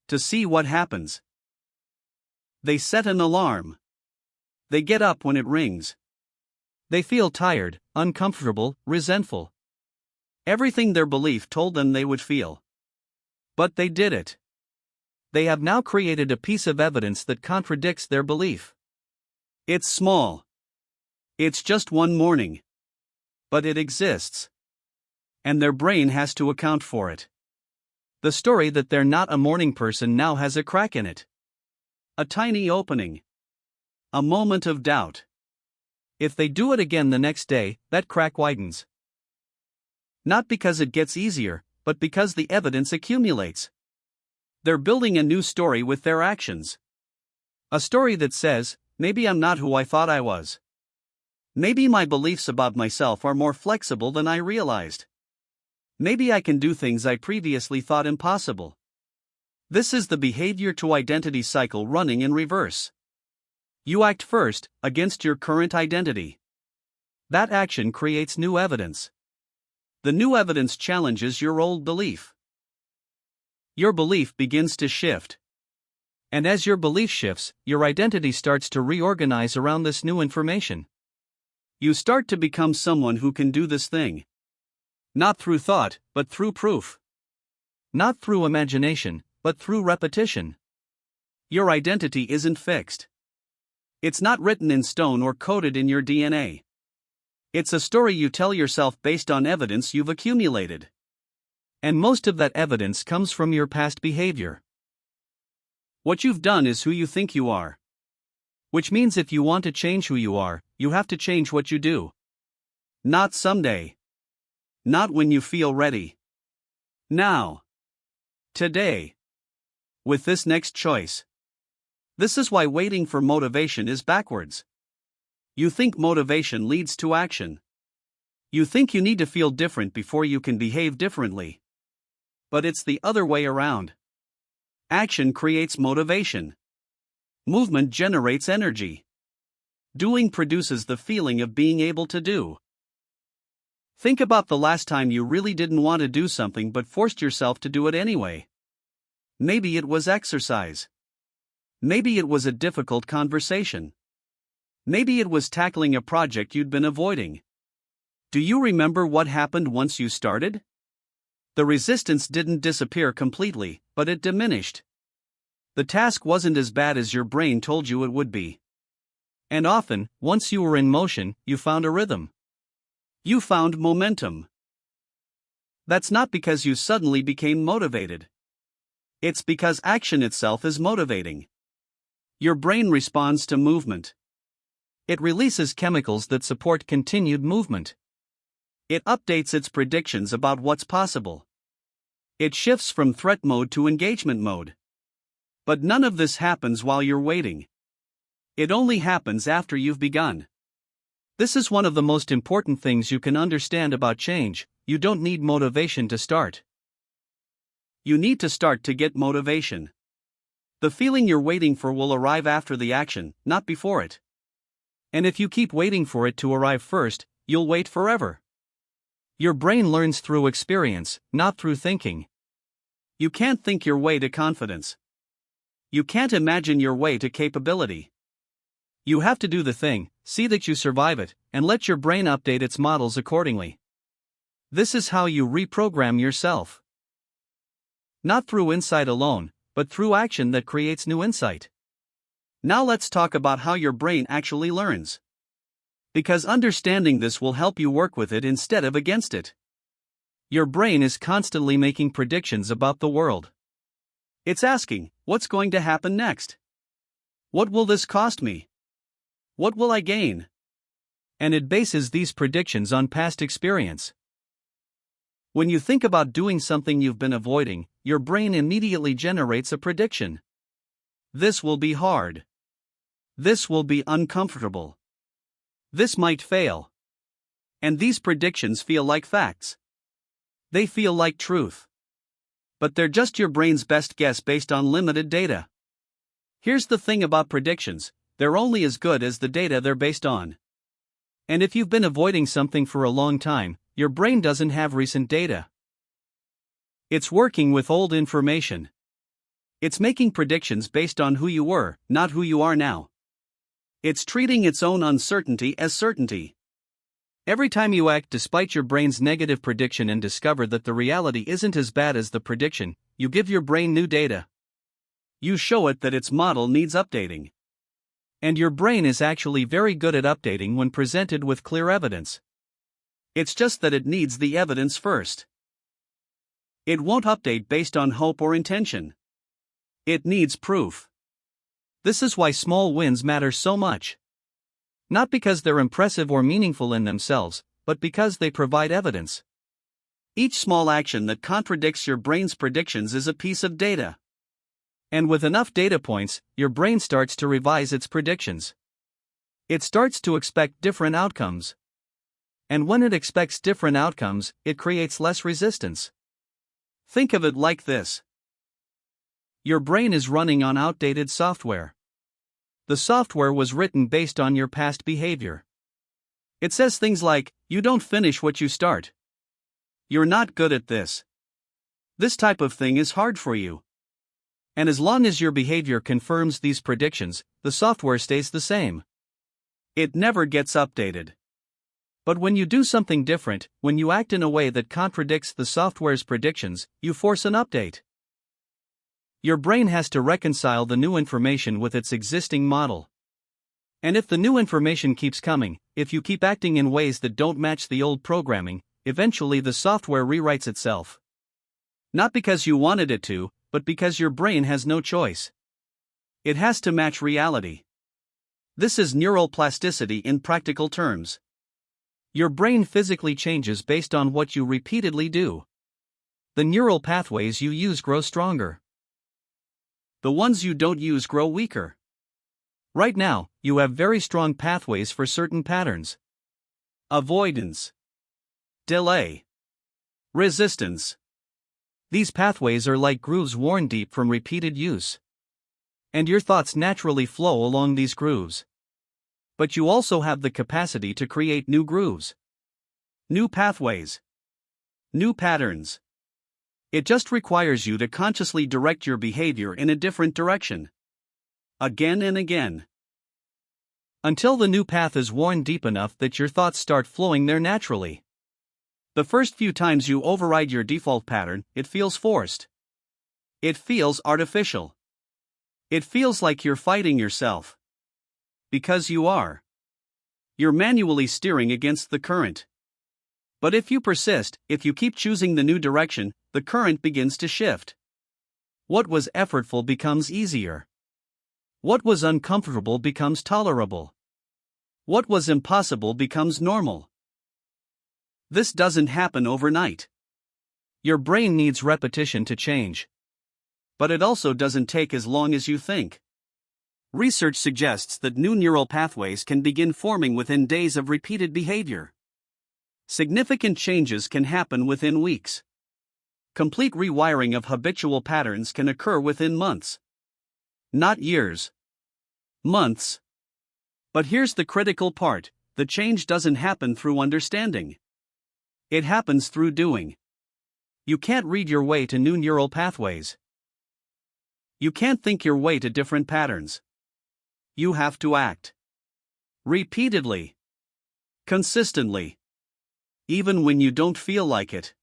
To see what happens. They set an alarm. They get up when it rings. They feel tired, uncomfortable, resentful. Everything their belief told them they would feel. But they did it. They have now created a piece of evidence that contradicts their belief. It's small. It's just one morning. But it exists. And their brain has to account for it. The story that they're not a morning person now has a crack in it. A tiny opening. A moment of doubt. If they do it again the next day, that crack widens. Not because it gets easier, but because the evidence accumulates. They're building a new story with their actions. A story that says, maybe I'm not who I thought I was. Maybe my beliefs about myself are more flexible than I realized. Maybe I can do things I previously thought impossible. This is the behavior to identity cycle running in reverse. You act first, against your current identity. That action creates new evidence. The new evidence challenges your old belief. Your belief begins to shift. And as your belief shifts, your identity starts to reorganize around this new information. You start to become someone who can do this thing. Not through thought, but through proof. Not through imagination, but through repetition. Your identity isn't fixed. It's not written in stone or coded in your DNA. It's a story you tell yourself based on evidence you've accumulated. And most of that evidence comes from your past behavior. What you've done is who you think you are. Which means if you want to change who you are, you have to change what you do. Not someday. Not when you feel ready. Now. Today. With this next choice. This is why waiting for motivation is backwards. You think motivation leads to action. You think you need to feel different before you can behave differently. But it's the other way around. Action creates motivation. Movement generates energy. Doing produces the feeling of being able to do. Think about the last time you really didn't want to do something but forced yourself to do it anyway. Maybe it was exercise. Maybe it was a difficult conversation. Maybe it was tackling a project you'd been avoiding. Do you remember what happened once you started? The resistance didn't disappear completely, but it diminished. The task wasn't as bad as your brain told you it would be. And often, once you were in motion, you found a rhythm. You found momentum. That's not because you suddenly became motivated. It's because action itself is motivating. Your brain responds to movement. It releases chemicals that support continued movement. It updates its predictions about what's possible. It shifts from threat mode to engagement mode. But none of this happens while you're waiting. It only happens after you've begun. This is one of the most important things you can understand about change. You don't need motivation to start. You need to start to get motivation. The feeling you're waiting for will arrive after the action, not before it. And if you keep waiting for it to arrive first, you'll wait forever. Your brain learns through experience, not through thinking. You can't think your way to confidence. You can't imagine your way to capability. You have to do the thing, see that you survive it, and let your brain update its models accordingly. This is how you reprogram yourself. Not through insight alone, but through action that creates new insight. Now let's talk about how your brain actually learns. Because understanding this will help you work with it instead of against it. Your brain is constantly making predictions about the world. It's asking, what's going to happen next? What will this cost me? What will I gain? And it bases these predictions on past experience. When you think about doing something you've been avoiding, your brain immediately generates a prediction. This will be hard. This will be uncomfortable. This might fail. And these predictions feel like facts. They feel like truth. But they're just your brain's best guess based on limited data. Here's the thing about predictions, they're only as good as the data they're based on. And if you've been avoiding something for a long time, your brain doesn't have recent data. It's working with old information. It's making predictions based on who you were, not who you are now. It's treating its own uncertainty as certainty. Every time you act despite your brain's negative prediction and discover that the reality isn't as bad as the prediction, you give your brain new data. You show it that its model needs updating. And your brain is actually very good at updating when presented with clear evidence. It's just that it needs the evidence first. It won't update based on hope or intention. It needs proof. This is why small wins matter so much. Not because they're impressive or meaningful in themselves, but because they provide evidence. Each small action that contradicts your brain's predictions is a piece of data. And with enough data points, your brain starts to revise its predictions. It starts to expect different outcomes. And when it expects different outcomes, it creates less resistance. Think of it like this. Your brain is running on outdated software. The software was written based on your past behavior. It says things like, you don't finish what you start. You're not good at this. This type of thing is hard for you. And as long as your behavior confirms these predictions, the software stays the same. It never gets updated. But when you do something different, when you act in a way that contradicts the software's predictions, you force an update. Your brain has to reconcile the new information with its existing model. And if the new information keeps coming, if you keep acting in ways that don't match the old programming, eventually the software rewrites itself. Not because you wanted it to, but because your brain has no choice. It has to match reality. This is neural plasticity in practical terms. Your brain physically changes based on what you repeatedly do. The neural pathways you use grow stronger. The ones you don't use grow weaker. Right now, you have very strong pathways for certain patterns. Avoidance. Delay. Resistance. These pathways are like grooves worn deep from repeated use. And your thoughts naturally flow along these grooves. But you also have the capacity to create new grooves. New pathways. New patterns. It just requires you to consciously direct your behavior in a different direction. Again and again. Until the new path is worn deep enough that your thoughts start flowing there naturally. The first few times you override your default pattern, it feels forced. It feels artificial. It feels like you're fighting yourself. Because you are. You're manually steering against the current. But if you persist, if you keep choosing the new direction, the current begins to shift. What was effortful becomes easier. What was uncomfortable becomes tolerable. What was impossible becomes normal. This doesn't happen overnight. Your brain needs repetition to change. But it also doesn't take as long as you think. Research suggests that new neural pathways can begin forming within days of repeated behavior. Significant changes can happen within weeks. Complete rewiring of habitual patterns can occur within months. Not years. Months. But here's the critical part: the change doesn't happen through understanding. It happens through doing. You can't read your way to new neural pathways. You can't think your way to different patterns. You have to act. Repeatedly. Consistently. Even when you don't feel like it.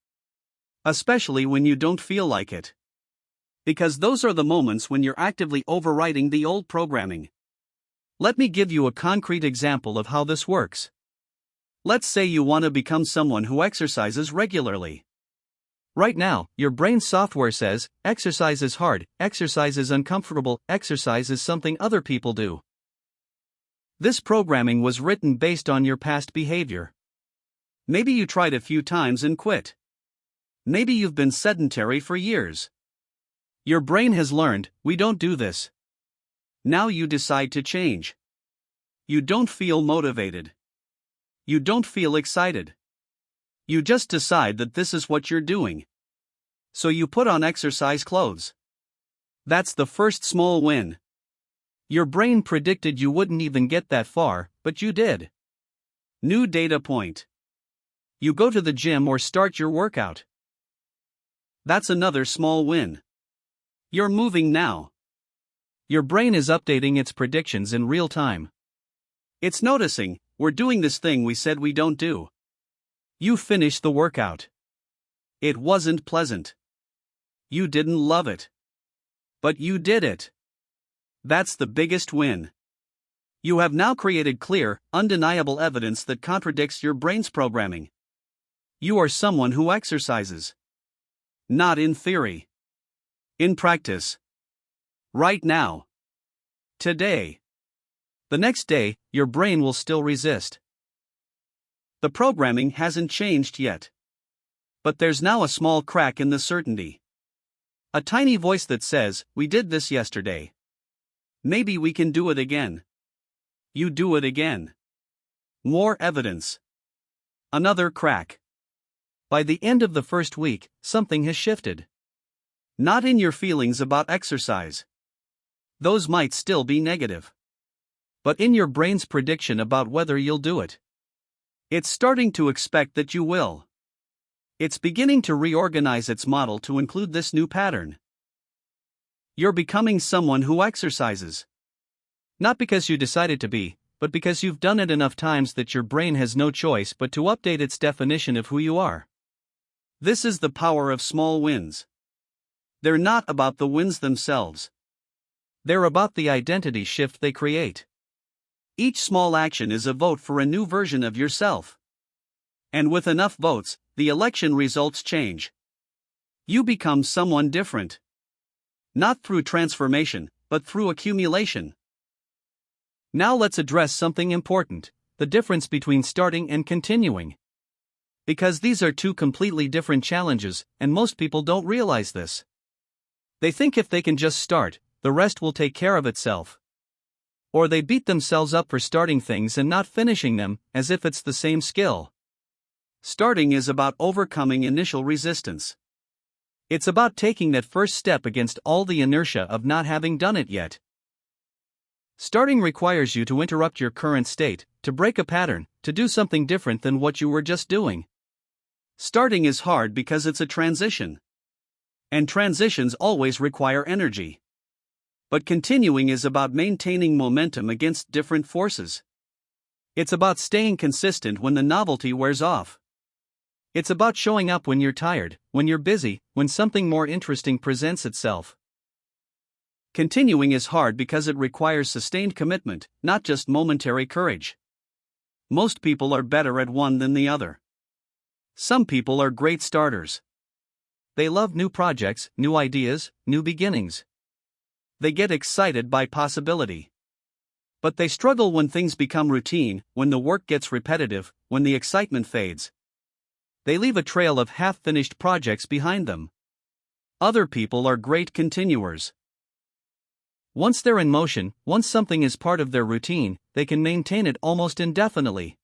Especially when you don't feel like it. Because those are the moments when you're actively overriding the old programming. Let me give you a concrete example of how this works. Let's say you want to become someone who exercises regularly. Right now, your brain's software says, exercise is hard, exercise is uncomfortable, exercise is something other people do. This programming was written based on your past behavior. Maybe you tried a few times and quit. Maybe you've been sedentary for years. Your brain has learned, we don't do this. Now you decide to change. You don't feel motivated. You don't feel excited. You just decide that this is what you're doing. So you put on exercise clothes. That's the first small win. Your brain predicted you wouldn't even get that far, but you did. New data point. You go to the gym or start your workout. That's another small win. You're moving now. Your brain is updating its predictions in real time. It's noticing, we're doing this thing we said we don't do. You finish the workout. It wasn't pleasant. You didn't love it. But you did it. That's the biggest win. You have now created clear, undeniable evidence that contradicts your brain's programming. You are someone who exercises. Not in theory. In practice. Right now. Today. The next day, your brain will still resist. The programming hasn't changed yet. But there's now a small crack in the certainty. A tiny voice that says, we did this yesterday. Maybe we can do it again. You do it again. More evidence. Another crack. By the end of the first week, something has shifted. Not in your feelings about exercise. Those might still be negative. But in your brain's prediction about whether you'll do it. It's starting to expect that you will. It's beginning to reorganize its model to include this new pattern. You're becoming someone who exercises. Not because you decided to be, but because you've done it enough times that your brain has no choice but to update its definition of who you are. This is the power of small wins. They're not about the wins themselves. They're about the identity shift they create. Each small action is a vote for a new version of yourself. And with enough votes, the election results change. You become someone different. Not through transformation, but through accumulation. Now let's address something important, the difference between starting and continuing. Because these are two completely different challenges, and most people don't realize this. They think if they can just start, the rest will take care of itself. Or they beat themselves up for starting things and not finishing them, as if it's the same skill. Starting is about overcoming initial resistance. It's about taking that first step against all the inertia of not having done it yet. Starting requires you to interrupt your current state, to break a pattern, to do something different than what you were just doing. Starting is hard because it's a transition. And transitions always require energy. But continuing is about maintaining momentum against different forces. It's about staying consistent when the novelty wears off. It's about showing up when you're tired, when you're busy, when something more interesting presents itself. Continuing is hard because it requires sustained commitment, not just momentary courage. Most people are better at one than the other. Some people are great starters. They love new projects, new ideas, new beginnings. They get excited by possibility. But they struggle when things become routine, when the work gets repetitive, when the excitement fades. They leave a trail of half-finished projects behind them. Other people are great continuers. Once they're in motion, once something is part of their routine, they can maintain it almost indefinitely.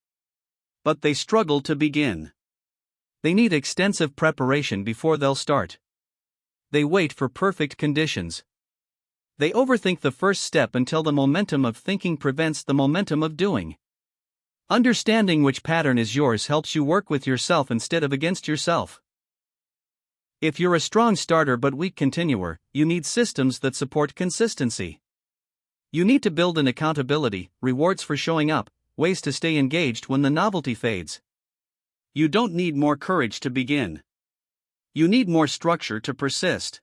But they struggle to begin. They need extensive preparation before they'll start. They wait for perfect conditions. They overthink the first step until the momentum of thinking prevents the momentum of doing. Understanding which pattern is yours helps you work with yourself instead of against yourself. If you're a strong starter but weak continuer, you need systems that support consistency. You need to build in accountability, rewards for showing up, ways to stay engaged when the novelty fades. You don't need more courage to begin. You need more structure to persist.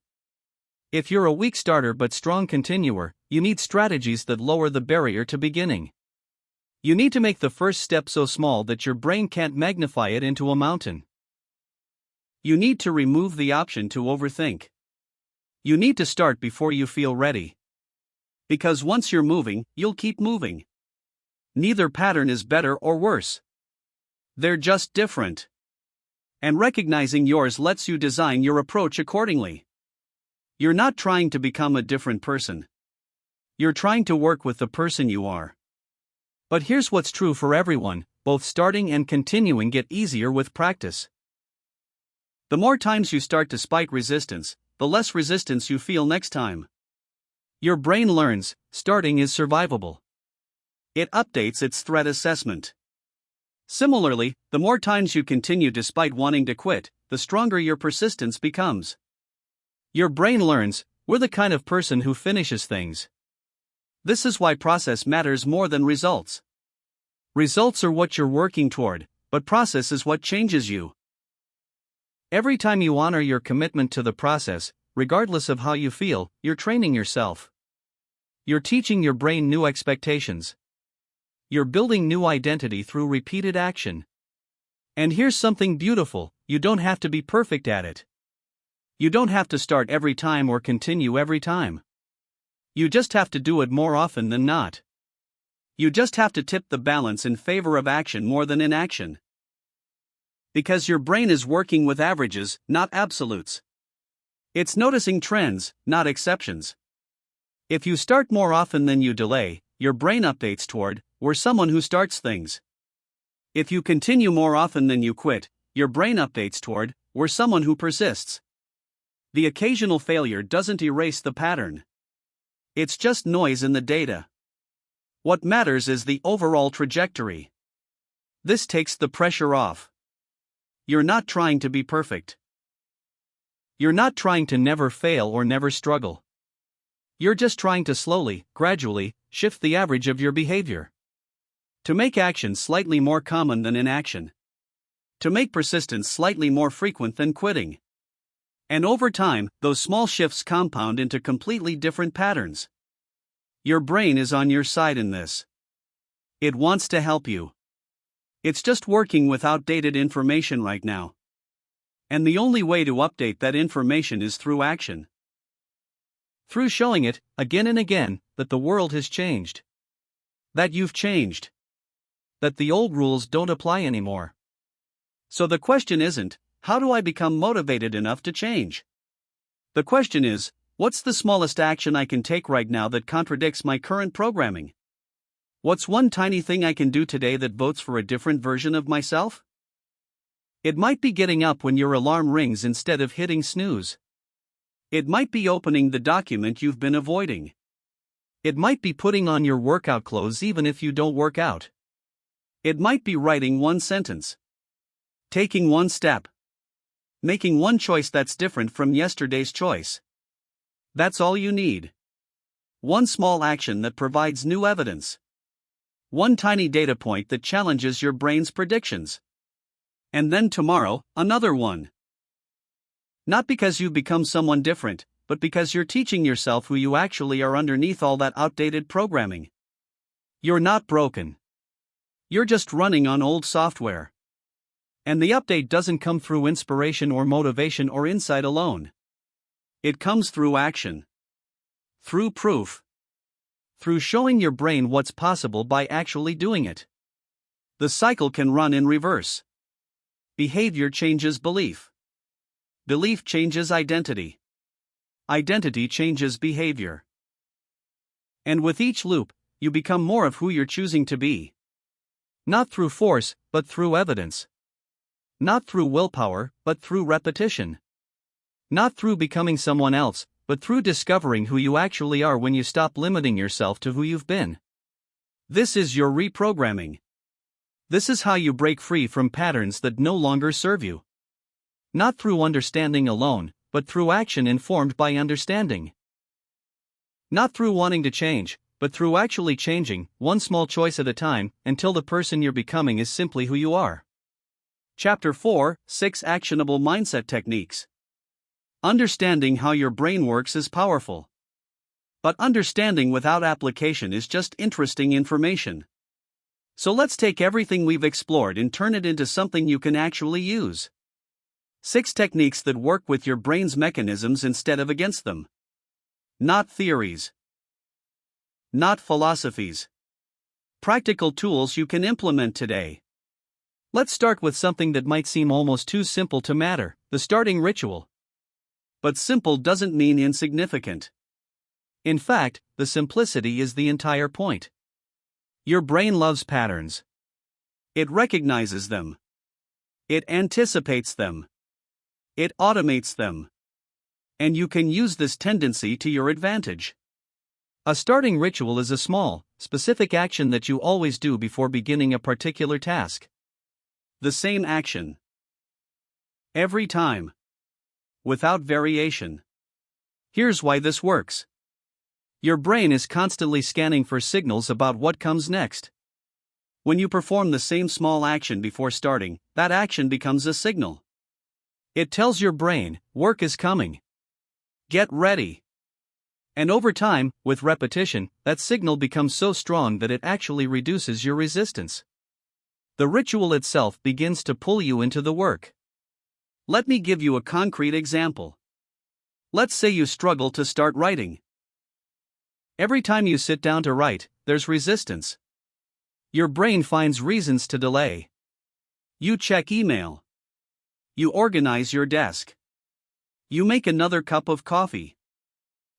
If you're a weak starter but strong continuer, you need strategies that lower the barrier to beginning. You need to make the first step so small that your brain can't magnify it into a mountain. You need to remove the option to overthink. You need to start before you feel ready. Because once you're moving, you'll keep moving. Neither pattern is better or worse. They're just different. And recognizing yours lets you design your approach accordingly. You're not trying to become a different person. You're trying to work with the person you are. But here's what's true for everyone: both starting and continuing get easier with practice. The more times you start despite resistance, the less resistance you feel next time. Your brain learns starting is survivable. It updates its threat assessment. Similarly, the more times you continue despite wanting to quit, the stronger your persistence becomes. Your brain learns, we're the kind of person who finishes things. This is why process matters more than results. Results are what you're working toward, but process is what changes you. Every time you honor your commitment to the process, regardless of how you feel, you're training yourself. You're teaching your brain new expectations. You're building new identity through repeated action. And here's something beautiful, you don't have to be perfect at it. You don't have to start every time or continue every time. You just have to do it more often than not. You just have to tip the balance in favor of action more than inaction. Because your brain is working with averages, not absolutes. It's noticing trends, not exceptions. If you start more often than you delay, your brain updates toward, we're someone who starts things. If you continue more often than you quit, your brain updates toward, we're someone who persists. The occasional failure doesn't erase the pattern. It's just noise in the data. What matters is the overall trajectory. This takes the pressure off. You're not trying to be perfect. You're not trying to never fail or never struggle. You're just trying to slowly, gradually, shift the average of your behavior. To make action slightly more common than inaction. To make persistence slightly more frequent than quitting. And over time, those small shifts compound into completely different patterns. Your brain is on your side in this. It wants to help you. It's just working with outdated information right now. And the only way to update that information is through action. Through showing it, again and again, that the world has changed. That you've changed. That the old rules don't apply anymore. So the question isn't, how do I become motivated enough to change? The question is, what's the smallest action I can take right now that contradicts my current programming? What's one tiny thing I can do today that votes for a different version of myself? It might be getting up when your alarm rings instead of hitting snooze. It might be opening the document you've been avoiding. It might be putting on your workout clothes even if you don't work out. It might be writing one sentence. Taking one step. Making one choice that's different from yesterday's choice. That's all you need. One small action that provides new evidence. One tiny data point that challenges your brain's predictions. And then tomorrow, another one. Not because you've become someone different, but because you're teaching yourself who you actually are underneath all that outdated programming. You're not broken. You're just running on old software. And the update doesn't come through inspiration or motivation or insight alone. It comes through action. Through proof. Through showing your brain what's possible by actually doing it. The cycle can run in reverse. Behavior changes belief. Belief changes identity. Identity changes behavior. And with each loop, you become more of who you're choosing to be. Not through force, but through evidence. Not through willpower, but through repetition. Not through becoming someone else, but through discovering who you actually are when you stop limiting yourself to who you've been. This is your reprogramming. This is how you break free from patterns that no longer serve you. Not through understanding alone, but through action informed by understanding. Not through wanting to change, but through actually changing, one small choice at a time, until the person you're becoming is simply who you are. Chapter 4, 6 Actionable Mindset Techniques. Understanding how your brain works is powerful. But understanding without application is just interesting information. So let's take everything we've explored and turn it into something you can actually use. 6 techniques that work with your brain's mechanisms instead of against them. Not theories. Not philosophies. Practical tools you can implement today. Let's start with something that might seem almost too simple to matter, the starting ritual. But simple doesn't mean insignificant. In fact, the simplicity is the entire point. Your brain loves patterns. It recognizes them. It anticipates them. It automates them. And you can use this tendency to your advantage. A starting ritual is a small, specific action that you always do before beginning a particular task. The same action. Every time. Without variation. Here's why this works. Your brain is constantly scanning for signals about what comes next. When you perform the same small action before starting, that action becomes a signal. It tells your brain, work is coming. Get ready. And over time, with repetition, that signal becomes so strong that it actually reduces your resistance. The ritual itself begins to pull you into the work. Let me give you a concrete example. Let's say you struggle to start writing. Every time you sit down to write, there's resistance. Your brain finds reasons to delay. You check email. You organize your desk. You make another cup of coffee.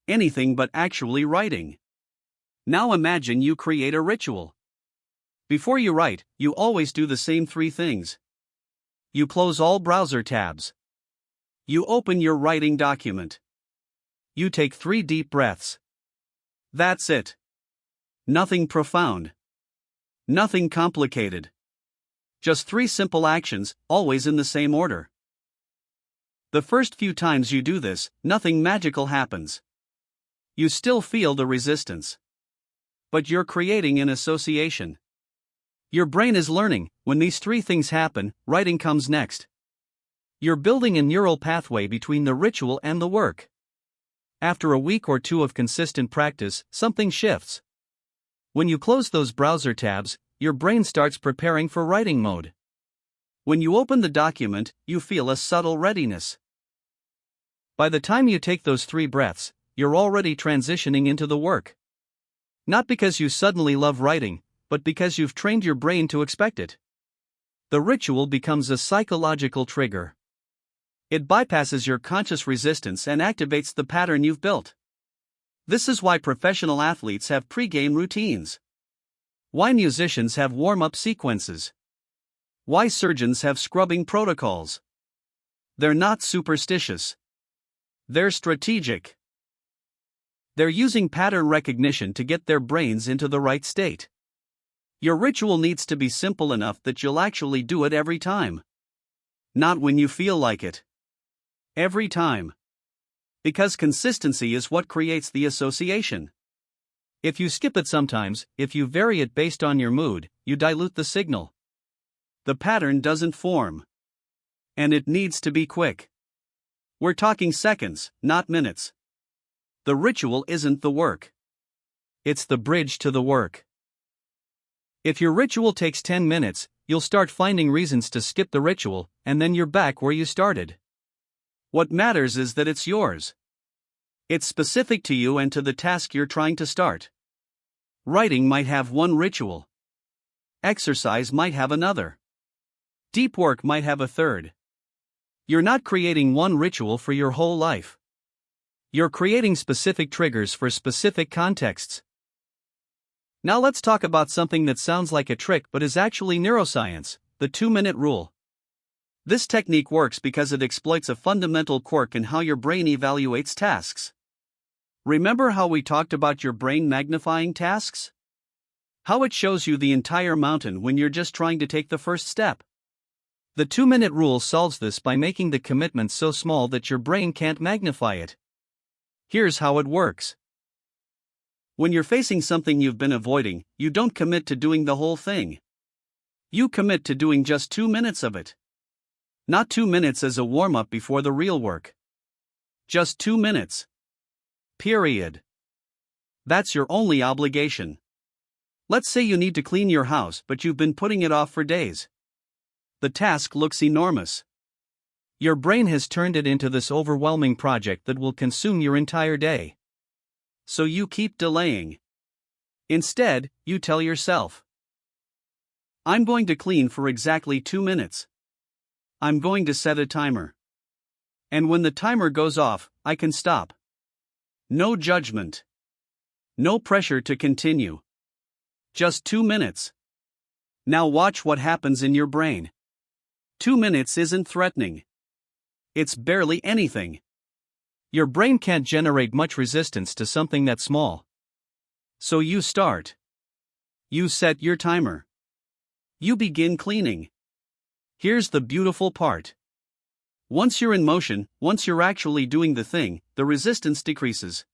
Anything but actually writing. Now imagine you create a ritual. Before you write, you always do the same 3 things. You close all browser tabs. You open your writing document. You take 3 deep breaths. That's it. Nothing profound. Nothing complicated. Just 3 simple actions, always in the same order. The first few times you do this, nothing magical happens. You still feel the resistance. But you're creating an association. Your brain is learning, when these 3 things happen, writing comes next. You're building a neural pathway between the ritual and the work. After a week or 2 of consistent practice, something shifts. When you close those browser tabs, your brain starts preparing for writing mode. When you open the document, you feel a subtle readiness. By the time you take those 3 breaths, you're already transitioning into the work. Not because you suddenly love writing, but because you've trained your brain to expect it. The ritual becomes a psychological trigger. It bypasses your conscious resistance and activates the pattern you've built. This is why professional athletes have pre-game routines. Why musicians have warm-up sequences. Why surgeons have scrubbing protocols. They're not superstitious. They're strategic. They're using pattern recognition to get their brains into the right state. Your ritual needs to be simple enough that you'll actually do it every time. Not when you feel like it. Every time. Because consistency is what creates the association. If you skip it sometimes, if you vary it based on your mood, you dilute the signal. The pattern doesn't form. And it needs to be quick. We're talking seconds, not minutes. The ritual isn't the work. It's the bridge to the work. If your ritual takes 10 minutes, you'll start finding reasons to skip the ritual, and then you're back where you started. What matters is that it's yours. It's specific to you and to the task you're trying to start. Writing might have one ritual. Exercise might have another. Deep work might have a third. You're not creating one ritual for your whole life. You're creating specific triggers for specific contexts. Now let's talk about something that sounds like a trick but is actually neuroscience, the 2-minute rule. This technique works because it exploits a fundamental quirk in how your brain evaluates tasks. Remember how we talked about your brain magnifying tasks? How it shows you the entire mountain when you're just trying to take the first step. The 2-minute rule solves this by making the commitment so small that your brain can't magnify it. Here's how it works. When you're facing something you've been avoiding, you don't commit to doing the whole thing. You commit to doing just 2 minutes of it. Not 2 minutes as a warm-up before the real work. Just 2 minutes. Period. That's your only obligation. Let's say you need to clean your house but you've been putting it off for days. The task looks enormous. Your brain has turned it into this overwhelming project that will consume your entire day. So you keep delaying. Instead, you tell yourself, I'm going to clean for exactly 2 minutes. I'm going to set a timer. And when the timer goes off, I can stop. No judgment. No pressure to continue. Just 2 minutes. Now watch what happens in your brain. 2 minutes isn't threatening. It's barely anything. Your brain can't generate much resistance to something that small. So you start. You set your timer. You begin cleaning. Here's the beautiful part. Once you're in motion, once you're actually doing the thing, the resistance decreases.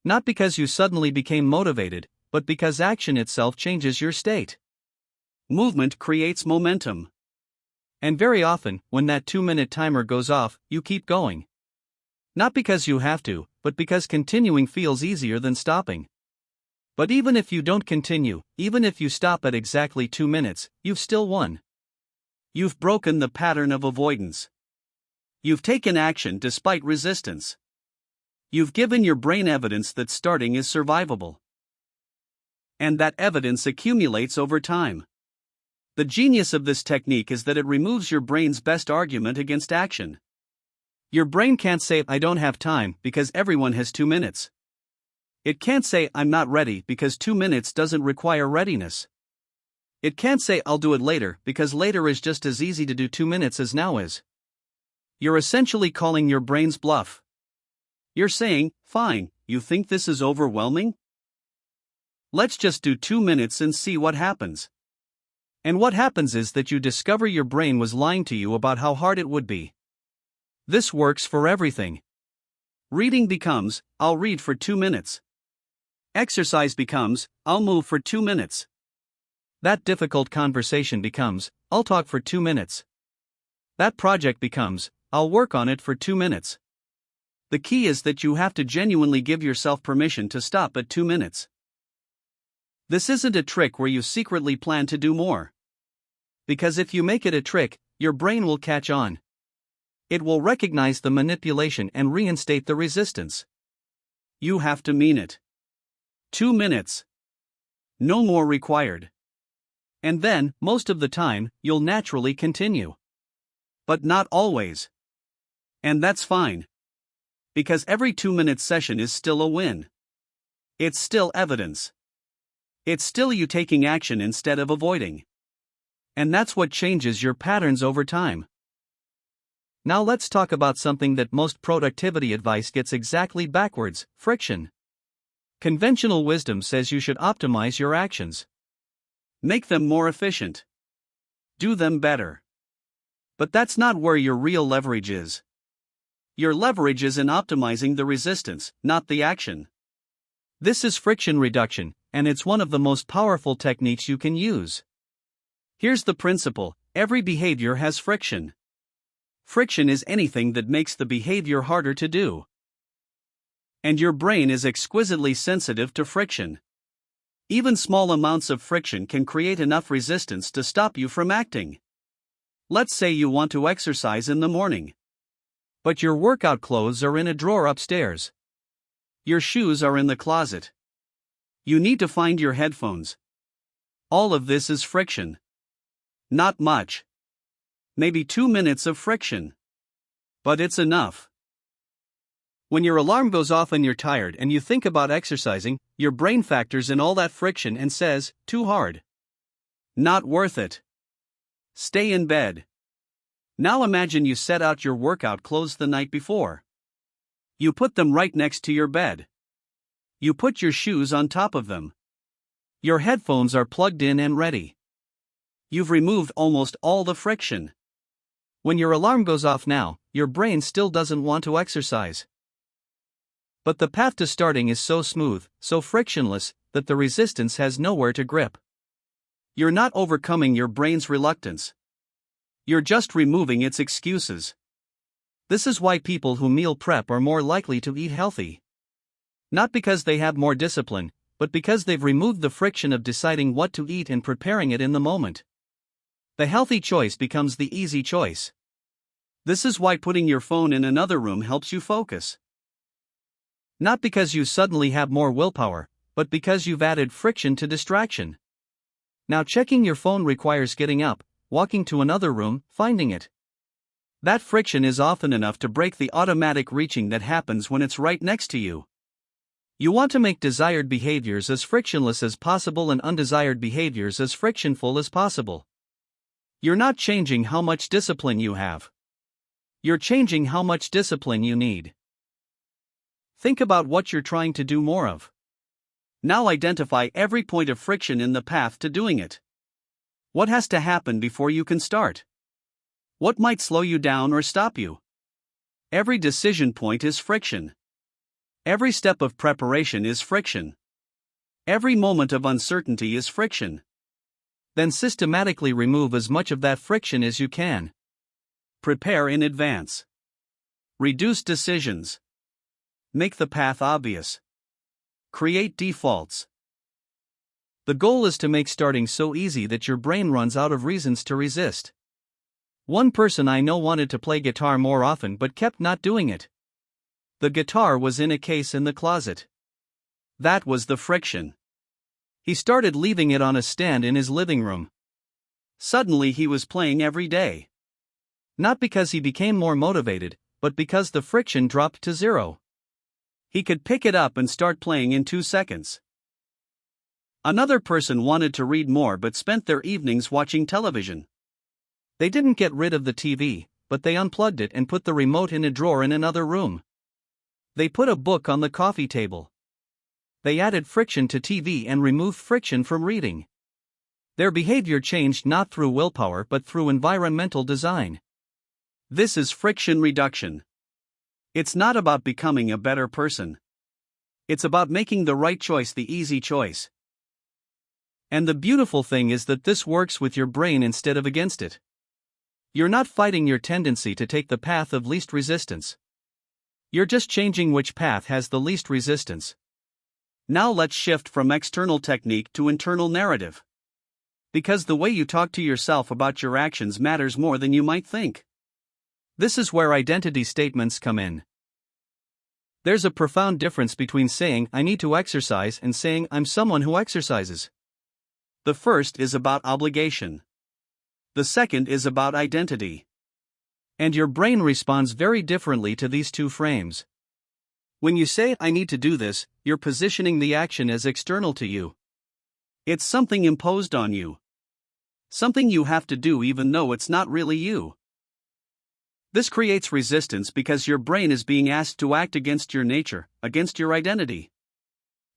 Not because you suddenly became motivated, but because action itself changes your state. Movement creates momentum. And very often, when that 2-minute timer goes off, you keep going. Not because you have to, but because continuing feels easier than stopping. But even if you don't continue, even if you stop at exactly 2 minutes, you've still won. You've broken the pattern of avoidance. You've taken action despite resistance. You've given your brain evidence that starting is survivable. And that evidence accumulates over time. The genius of this technique is that it removes your brain's best argument against action. Your brain can't say, "I don't have time," because everyone has 2 minutes. It can't say, "I'm not ready," because 2 minutes doesn't require readiness. It can't say, "I'll do it later," because later is just as easy to do 2 minutes as now is. You're essentially calling your brain's bluff. You're saying, "Fine, you think this is overwhelming? Let's just do 2 minutes and see what happens." And what happens is that you discover your brain was lying to you about how hard it would be. This works for everything. Reading becomes, "I'll read for 2 minutes." Exercise becomes, "I'll move for 2 minutes." That difficult conversation becomes, "I'll talk for 2 minutes." That project becomes, "I'll work on it for 2 minutes." The key is that you have to genuinely give yourself permission to stop at 2 minutes. This isn't a trick where you secretly plan to do more. Because if you make it a trick, your brain will catch on. It will recognize the manipulation and reinstate the resistance. You have to mean it. 2 minutes. No more required. And then, most of the time, you'll naturally continue. But not always. And that's fine. Because every 2-minute session is still a win. It's still evidence. It's still you taking action instead of avoiding. And that's what changes your patterns over time. Now let's talk about something that most productivity advice gets exactly backwards: friction. Conventional wisdom says you should optimize your actions. Make them more efficient. Do them better. But that's not where your real leverage is. Your leverage is in optimizing the resistance, not the action. This is friction reduction, and it's one of the most powerful techniques you can use. Here's the principle: every behavior has friction. Friction is anything that makes the behavior harder to do. And your brain is exquisitely sensitive to friction. Even small amounts of friction can create enough resistance to stop you from acting. Let's say you want to exercise in the morning. But your workout clothes are in a drawer upstairs. Your shoes are in the closet. You need to find your headphones. All of this is friction. Not much. Maybe 2 minutes of friction. But it's enough. When your alarm goes off and you're tired and you think about exercising, your brain factors in all that friction and says, "Too hard. Not worth it. Stay in bed." Now imagine you set out your workout clothes the night before. You put them right next to your bed. You put your shoes on top of them. Your headphones are plugged in and ready. You've removed almost all the friction. When your alarm goes off now, your brain still doesn't want to exercise. But the path to starting is so smooth, so frictionless, that the resistance has nowhere to grip. You're not overcoming your brain's reluctance. You're just removing its excuses. This is why people who meal prep are more likely to eat healthy. Not because they have more discipline, but because they've removed the friction of deciding what to eat and preparing it in the moment. The healthy choice becomes the easy choice. This is why putting your phone in another room helps you focus. Not because you suddenly have more willpower, but because you've added friction to distraction. Now checking your phone requires getting up, walking to another room, finding it. That friction is often enough to break the automatic reaching that happens when it's right next to you. You want to make desired behaviors as frictionless as possible and undesired behaviors as frictionful as possible. You're not changing how much discipline you have. You're changing how much discipline you need. Think about what you're trying to do more of. Now identify every point of friction in the path to doing it. What has to happen before you can start? What might slow you down or stop you? Every decision point is friction. Every step of preparation is friction. Every moment of uncertainty is friction. Then systematically remove as much of that friction as you can. Prepare in advance. Reduce decisions. Make the path obvious. Create defaults. The goal is to make starting so easy that your brain runs out of reasons to resist. One person I know wanted to play guitar more often but kept not doing it. The guitar was in a case in the closet. That was the friction. He started leaving it on a stand in his living room. Suddenly he was playing every day. Not because he became more motivated, but because the friction dropped to zero. He could pick it up and start playing in 2 seconds. Another person wanted to read more but spent their evenings watching television. They didn't get rid of the TV, but they unplugged it and put the remote in a drawer in another room. They put a book on the coffee table. They added friction to TV and removed friction from reading. Their behavior changed not through willpower but through environmental design. This is friction reduction. It's not about becoming a better person. It's about making the right choice the easy choice. And the beautiful thing is that this works with your brain instead of against it. You're not fighting your tendency to take the path of least resistance. You're just changing which path has the least resistance. Now let's shift from external technique to internal narrative. Because the way you talk to yourself about your actions matters more than you might think. This is where identity statements come in. There's a profound difference between saying, "I need to exercise," and saying, "I'm someone who exercises." The first is about obligation. The second is about identity. And your brain responds very differently to these two frames. When you say, "I need to do this," you're positioning the action as external to you. It's something imposed on you. Something you have to do even though it's not really you. This creates resistance because your brain is being asked to act against your nature, against your identity.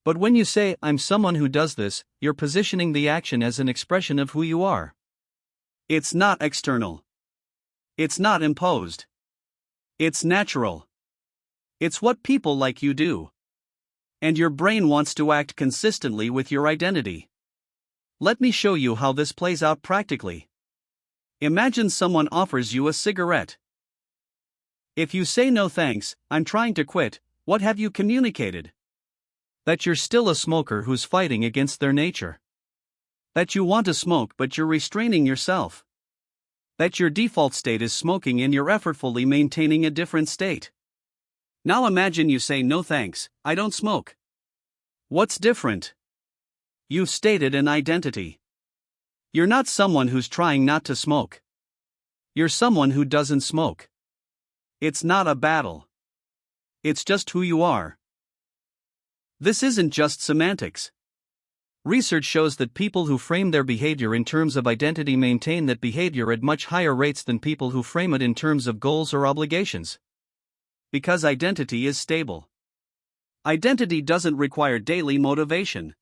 But when you say, "I'm someone who does this," you're positioning the action as an expression of who you are. It's not external. It's not imposed. It's natural. It's what people like you do. And your brain wants to act consistently with your identity. Let me show you how this plays out practically. Imagine someone offers you a cigarette. If you say, "No thanks, I'm trying to quit," what have you communicated? That you're still a smoker who's fighting against their nature. That you want to smoke but you're restraining yourself. That your default state is smoking and you're effortfully maintaining a different state. Now imagine you say, "No thanks, I don't smoke." What's different? You've stated an identity. You're not someone who's trying not to smoke. You're someone who doesn't smoke. It's not a battle. It's just who you are. This isn't just semantics. Research shows that people who frame their behavior in terms of identity maintain that behavior at much higher rates than people who frame it in terms of goals or obligations. Because identity is stable. Identity doesn't require daily motivation.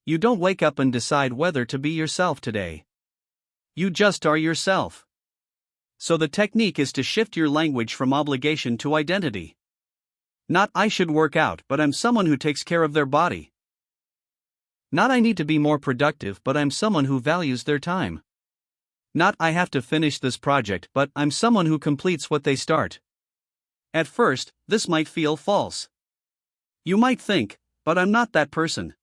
You don't wake up and decide whether to be yourself today. You just are yourself. So the technique is to shift your language from obligation to identity. Not "I should work out, but I'm someone who takes care of their body." Not "I need to be more productive, but I'm someone who values their time." Not "I have to finish this project, but I'm someone who completes what they start." At first, this might feel false. You might think, "But I'm not that person.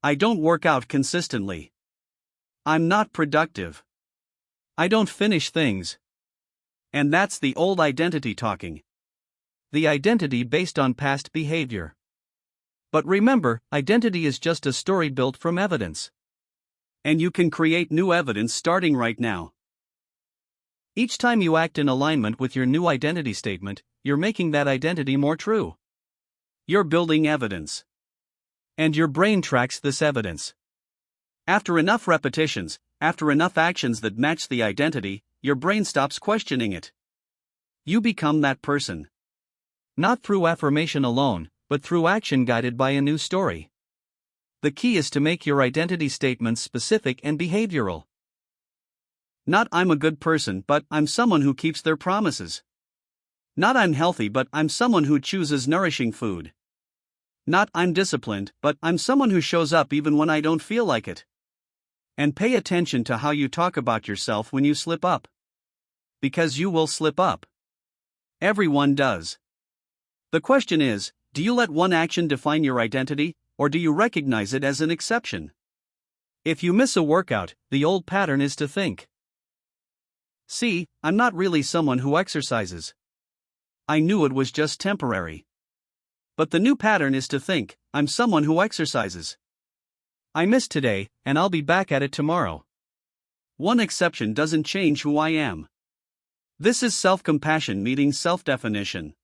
I don't work out consistently. I'm not productive. I don't finish things." And that's the old identity talking. The identity based on past behavior. But remember, identity is just a story built from evidence. And you can create new evidence starting right now. Each time you act in alignment with your new identity statement, you're making that identity more true. You're building evidence. And your brain tracks this evidence. After enough repetitions, after enough actions that match the identity, your brain stops questioning it. You become that person. Not through affirmation alone, but through action guided by a new story. The key is to make your identity statements specific and behavioral. Not I'm a good person, but I'm someone who keeps their promises. Not I'm healthy, but I'm someone who chooses nourishing food. Not I'm disciplined, but I'm someone who shows up even when I don't feel like it. And pay attention to how you talk about yourself when you slip up. Because you will slip up. Everyone does. The question is, do you let one action define your identity, or do you recognize it as an exception? If you miss a workout, the old pattern is to think, "See, I'm not really someone who exercises. I knew it was just temporary." But the new pattern is to think, "I'm someone who exercises. I missed today, and I'll be back at it tomorrow." One exception doesn't change who I am. This is self-compassion meeting self-definition.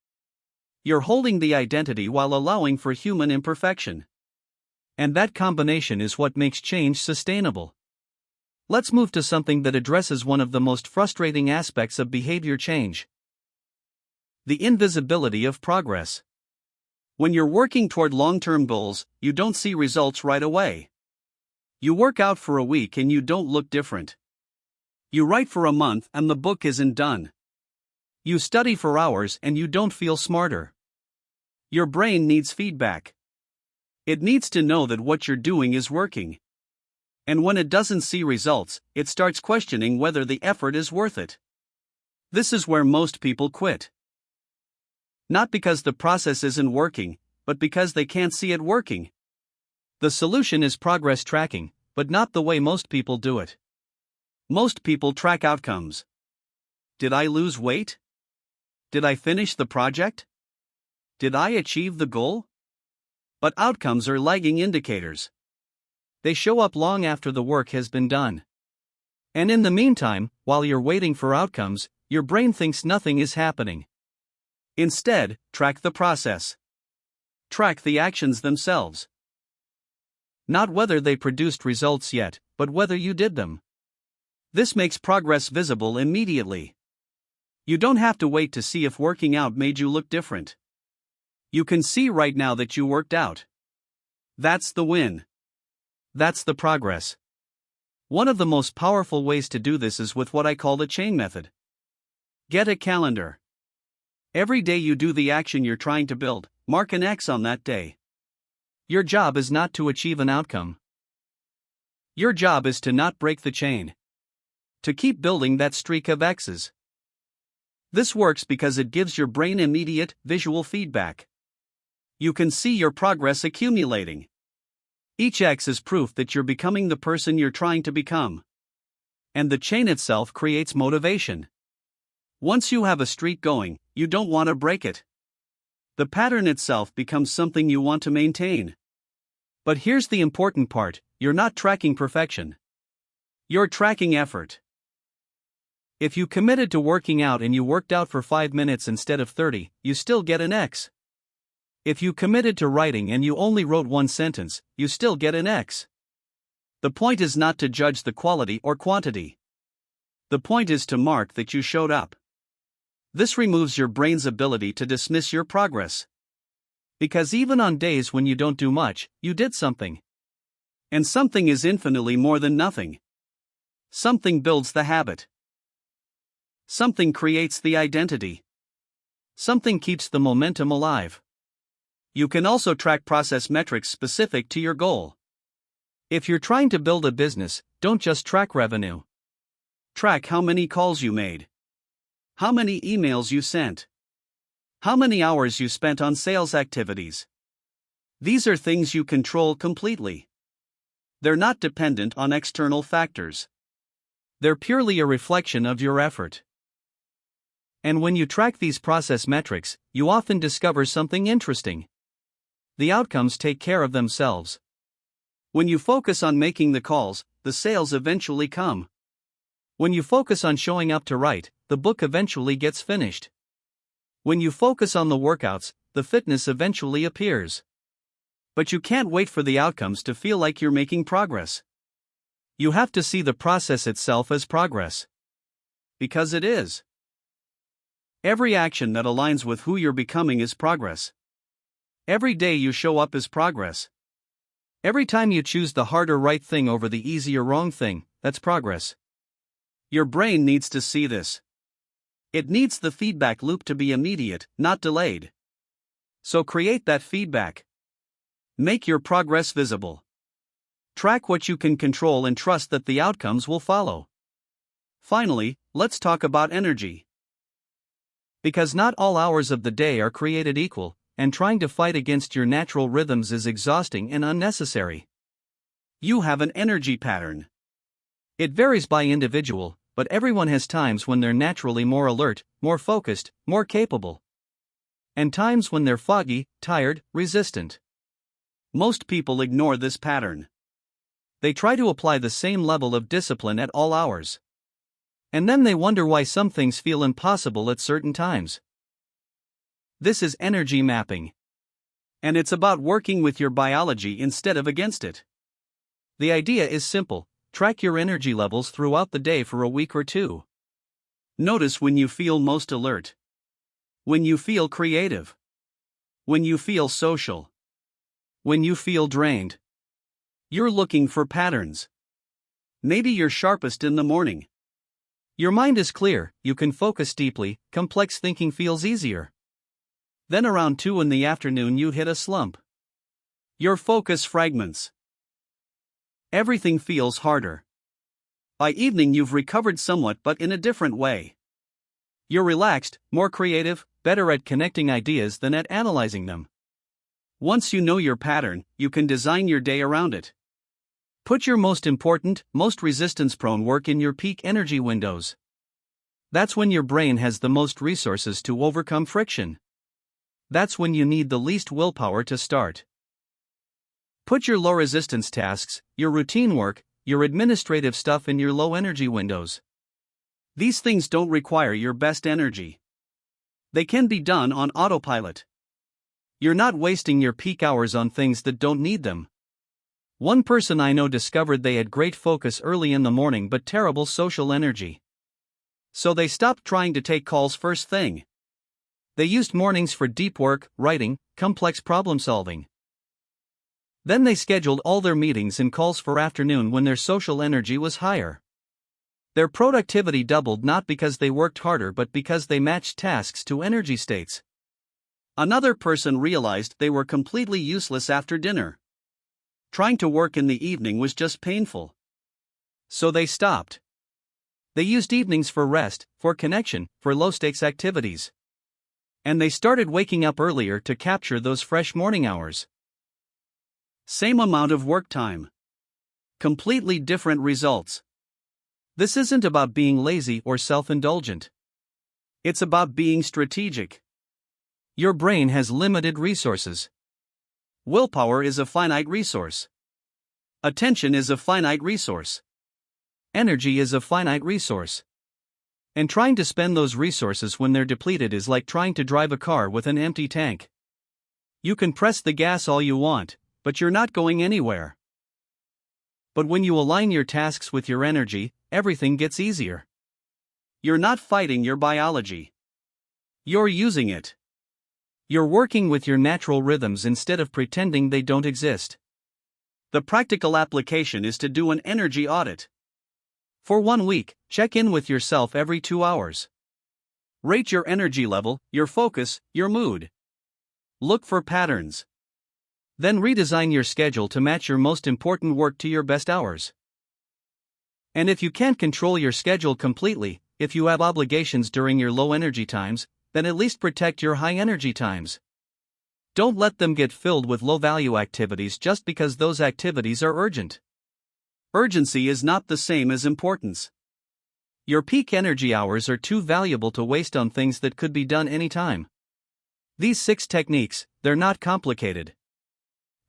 You're holding the identity while allowing for human imperfection. And that combination is what makes change sustainable. Let's move to something that addresses one of the most frustrating aspects of behavior change: the invisibility of progress. When you're working toward long-term goals, you don't see results right away. You work out for a week and you don't look different. You write for a month and the book isn't done. You study for hours and you don't feel smarter. Your brain needs feedback. It needs to know that what you're doing is working. And when it doesn't see results, it starts questioning whether the effort is worth it. This is where most people quit. Not because the process isn't working, but because they can't see it working. The solution is progress tracking, but not the way most people do it. Most people track outcomes. Did I lose weight? Did I finish the project? Did I achieve the goal? But outcomes are lagging indicators. They show up long after the work has been done. And in the meantime, while you're waiting for outcomes, your brain thinks nothing is happening. Instead, track the process. Track the actions themselves. Not whether they produced results yet, but whether you did them. This makes progress visible immediately. You don't have to wait to see if working out made you look different. You can see right now that you worked out. That's the win. That's the progress. One of the most powerful ways to do this is with what I call the chain method. Get a calendar. Every day you do the action you're trying to build, mark an X on that day. Your job is not to achieve an outcome. Your job is to not break the chain. To keep building that streak of X's. This works because it gives your brain immediate, visual feedback. You can see your progress accumulating. Each X is proof that you're becoming the person you're trying to become. And the chain itself creates motivation. Once you have a streak going, you don't want to break it. The pattern itself becomes something you want to maintain. But here's the important part: you're not tracking perfection. You're tracking effort. If you committed to working out and you worked out for 5 minutes instead of 30, you still get an X. If you committed to writing and you only wrote 1 sentence, you still get an X. The point is not to judge the quality or quantity. The point is to mark that you showed up. This removes your brain's ability to dismiss your progress. Because even on days when you don't do much, you did something. And something is infinitely more than nothing. Something builds the habit. Something creates the identity. Something keeps the momentum alive. You can also track process metrics specific to your goal. If you're trying to build a business, don't just track revenue. Track how many calls you made. How many emails you sent. How many hours you spent on sales activities. These are things you control completely. They're not dependent on external factors. They're purely a reflection of your effort. And when you track these process metrics, you often discover something interesting. The outcomes take care of themselves. When you focus on making the calls, the sales eventually come. When you focus on showing up to write, the book eventually gets finished. When you focus on the workouts, the fitness eventually appears. But you can't wait for the outcomes to feel like you're making progress. You have to see the process itself as progress. Because it is. Every action that aligns with who you're becoming is progress. Every day you show up is progress. Every time you choose the harder right thing over the easier wrong thing, that's progress. Your brain needs to see this. It needs the feedback loop to be immediate, not delayed. So create that feedback. Make your progress visible. Track what you can control and trust that the outcomes will follow. Finally, let's talk about energy. Because not all hours of the day are created equal, and trying to fight against your natural rhythms is exhausting and unnecessary. You have an energy pattern. It varies by individual, but everyone has times when they're naturally more alert, more focused, more capable. And times when they're foggy, tired, resistant. Most people ignore this pattern. They try to apply the same level of discipline at all hours. And then they wonder why some things feel impossible at certain times. This is energy mapping. And it's about working with your biology instead of against it. The idea is simple: track your energy levels throughout the day for a week or two. Notice when you feel most alert. When you feel creative. When you feel social. When you feel drained. You're looking for patterns. Maybe you're sharpest in the morning. Your mind is clear, you can focus deeply, complex thinking feels easier. Then around 2 in the afternoon you hit a slump. Your focus fragments. Everything feels harder. By evening you've recovered somewhat but in a different way. You're relaxed, more creative, better at connecting ideas than at analyzing them. Once you know your pattern, you can design your day around it. Put your most important, most resistance-prone work in your peak energy windows. That's when your brain has the most resources to overcome friction. That's when you need the least willpower to start. Put your low-resistance tasks, your routine work, your administrative stuff in your low-energy windows. These things don't require your best energy. They can be done on autopilot. You're not wasting your peak hours on things that don't need them. One person I know discovered they had great focus early in the morning but terrible social energy. So they stopped trying to take calls first thing. They used mornings for deep work, writing, complex problem solving. Then they scheduled all their meetings and calls for afternoon when their social energy was higher. Their productivity doubled not because they worked harder but because they matched tasks to energy states. Another person realized they were completely useless after dinner. Trying to work in the evening was just painful. So they stopped. They used evenings for rest, for connection, for low-stakes activities. And they started waking up earlier to capture those fresh morning hours. Same amount of work time. Completely different results. This isn't about being lazy or self-indulgent. It's about being strategic. Your brain has limited resources. Willpower is a finite resource. Attention is a finite resource. Energy is a finite resource. And trying to spend those resources when they're depleted is like trying to drive a car with an empty tank. You can press the gas all you want, but you're not going anywhere. But when you align your tasks with your energy, everything gets easier. You're not fighting your biology. You're using it. You're working with your natural rhythms instead of pretending they don't exist. The practical application is to do an energy audit. For 1 week, check in with yourself every 2 hours. Rate your energy level, your focus, your mood. Look for patterns. Then redesign your schedule to match your most important work to your best hours. And if you can't control your schedule completely, if you have obligations during your low energy times, then at least protect your high energy times. Don't let them get filled with low value activities just because those activities are urgent. Urgency is not the same as importance. Your peak energy hours are too valuable to waste on things that could be done anytime. These 6 techniques, they're not complicated.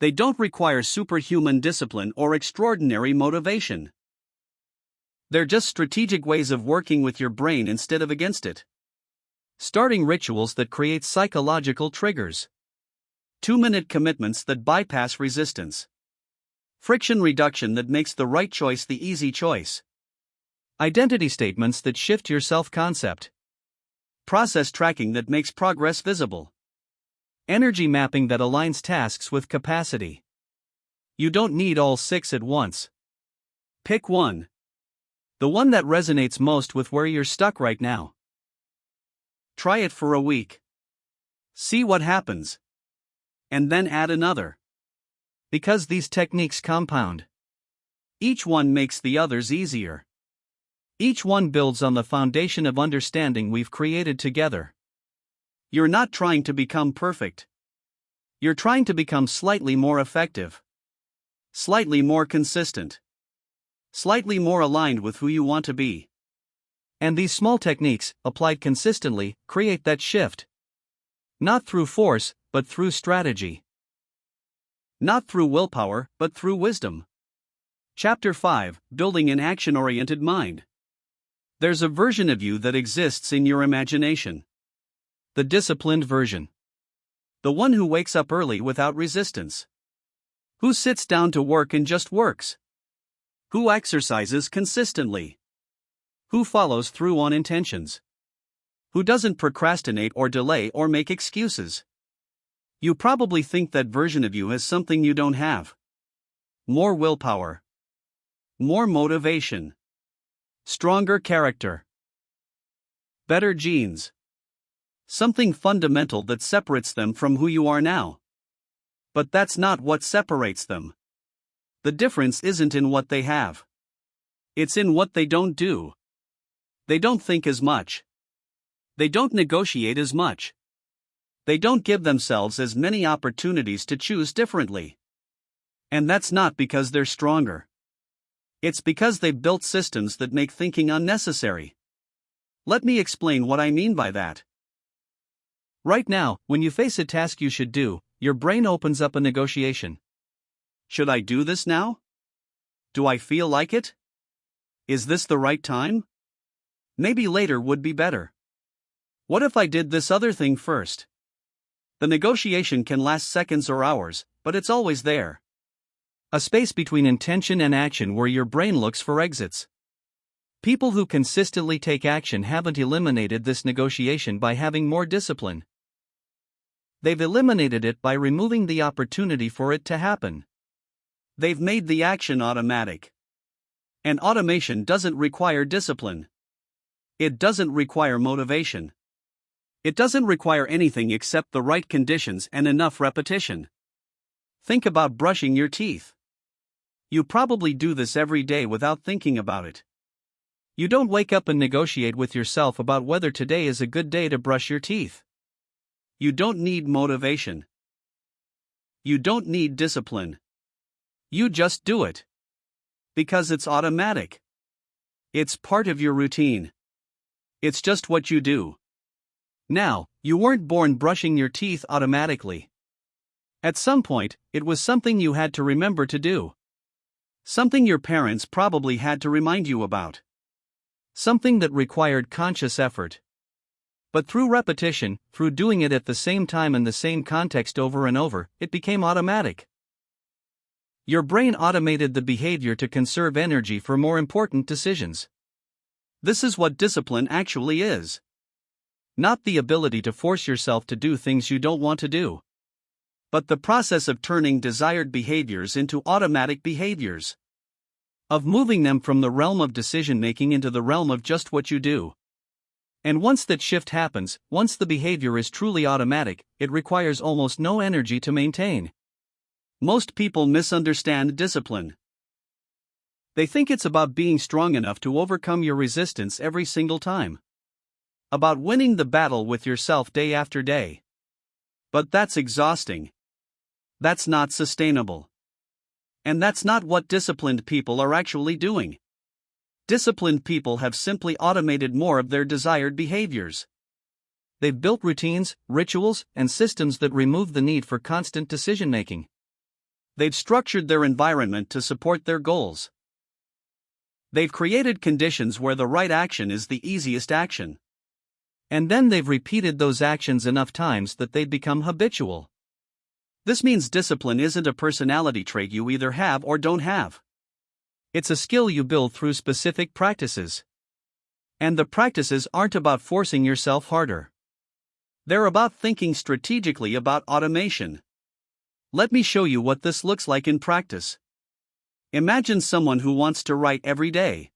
They don't require superhuman discipline or extraordinary motivation. They're just strategic ways of working with your brain instead of against it. Starting rituals that create psychological triggers. 2-minute commitments that bypass resistance. Friction reduction that makes the right choice the easy choice. Identity statements that shift your self-concept. Process tracking that makes progress visible. Energy mapping that aligns tasks with capacity. You don't need all 6 at once. Pick one. The one that resonates most with where you're stuck right now. Try it for a week. See what happens. And then add another. Because these techniques compound. Each one makes the others easier. Each one builds on the foundation of understanding we've created together. You're not trying to become perfect. You're trying to become slightly more effective. Slightly more consistent. Slightly more aligned with who you want to be. And these small techniques, applied consistently, create that shift. Not through force, but through strategy. Not through willpower, but through wisdom. Chapter 5: Building an Action-Oriented Mind. There's a version of you that exists in your imagination. The disciplined version. The one who wakes up early without resistance. Who sits down to work and just works. Who exercises consistently. Who follows through on intentions. Who doesn't procrastinate or delay or make excuses. You probably think that version of you has something you don't have. More willpower. More motivation. Stronger character. Better genes. Something fundamental that separates them from who you are now. But that's not what separates them. The difference isn't in what they have. It's in what they don't do. They don't think as much. They don't negotiate as much. They don't give themselves as many opportunities to choose differently. And that's not because they're stronger. It's because they've built systems that make thinking unnecessary. Let me explain what I mean by that. Right now, when you face a task you should do, your brain opens up a negotiation. Should I do this now? Do I feel like it? Is this the right time? Maybe later would be better. What if I did this other thing first? The negotiation can last seconds or hours, but it's always there. A space between intention and action where your brain looks for exits. People who consistently take action haven't eliminated this negotiation by having more discipline. They've eliminated it by removing the opportunity for it to happen. They've made the action automatic. And automation doesn't require discipline. It doesn't require motivation. It doesn't require anything except the right conditions and enough repetition. Think about brushing your teeth. You probably do this every day without thinking about it. You don't wake up and negotiate with yourself about whether today is a good day to brush your teeth. You don't need motivation. You don't need discipline. You just do it. Because it's automatic. It's part of your routine. It's just what you do. Now, you weren't born brushing your teeth automatically. At some point, it was something you had to remember to do. Something your parents probably had to remind you about. Something that required conscious effort. But through repetition, through doing it at the same time in the same context over and over, it became automatic. Your brain automated the behavior to conserve energy for more important decisions. This is what discipline actually is. Not the ability to force yourself to do things you don't want to do, but the process of turning desired behaviors into automatic behaviors. Of moving them from the realm of decision-making into the realm of just what you do. And once that shift happens, once the behavior is truly automatic, it requires almost no energy to maintain. Most people misunderstand discipline. They think it's about being strong enough to overcome your resistance every single time. About winning the battle with yourself day after day. But that's exhausting. That's not sustainable. And that's not what disciplined people are actually doing. Disciplined people have simply automated more of their desired behaviors. They've built routines, rituals, and systems that remove the need for constant decision-making. They've structured their environment to support their goals. They've created conditions where the right action is the easiest action. And then they've repeated those actions enough times that they've become habitual. This means discipline isn't a personality trait you either have or don't have. It's a skill you build through specific practices. And the practices aren't about forcing yourself harder. They're about thinking strategically about automation. Let me show you what this looks like in practice. Imagine someone who wants to write every day.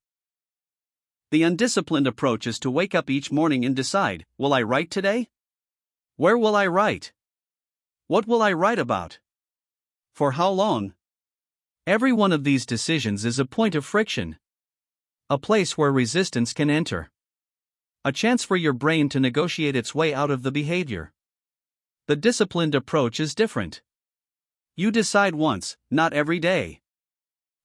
The undisciplined approach is to wake up each morning and decide, will I write today? Where will I write? What will I write about? For how long? Every one of these decisions is a point of friction. A place where resistance can enter. A chance for your brain to negotiate its way out of the behavior. The disciplined approach is different. You decide once, not every day.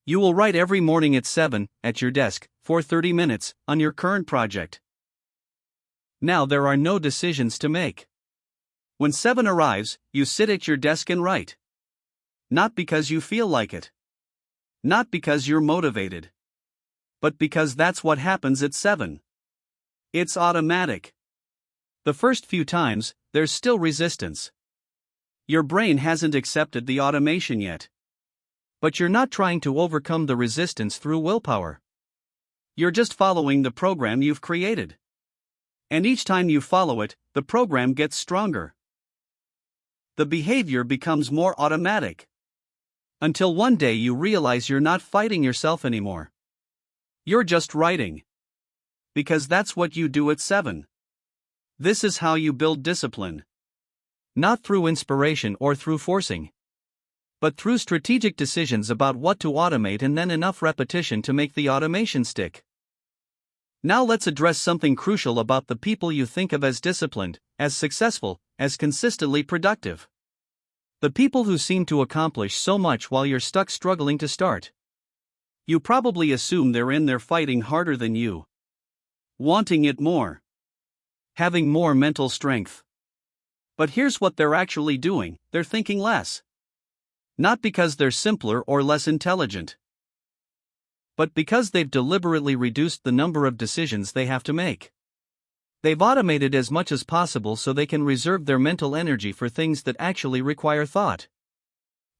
You will write every morning at 7, at your desk, for 30 minutes, on your current project. Now there are no decisions to make. When 7 arrives, you sit at your desk and write. Not because you feel like it. Not because you're motivated. But because that's what happens at 7. It's automatic. The first few times, there's still resistance. Your brain hasn't accepted the automation yet. But you're not trying to overcome the resistance through willpower. You're just following the program you've created. And each time you follow it, the program gets stronger. The behavior becomes more automatic. Until one day you realize you're not fighting yourself anymore. You're just writing. Because that's what you do at 7. This is how you build discipline. Not through inspiration or through forcing. But through strategic decisions about what to automate and then enough repetition to make the automation stick. Now let's address something crucial about the people you think of as disciplined, as successful, as consistently productive. The people who seem to accomplish so much while you're stuck struggling to start. You probably assume they're in there fighting harder than you. Wanting it more. Having more mental strength. But here's what they're actually doing, they're thinking less. Not because they're simpler or less intelligent. But because they've deliberately reduced the number of decisions they have to make. They've automated as much as possible so they can reserve their mental energy for things that actually require thought.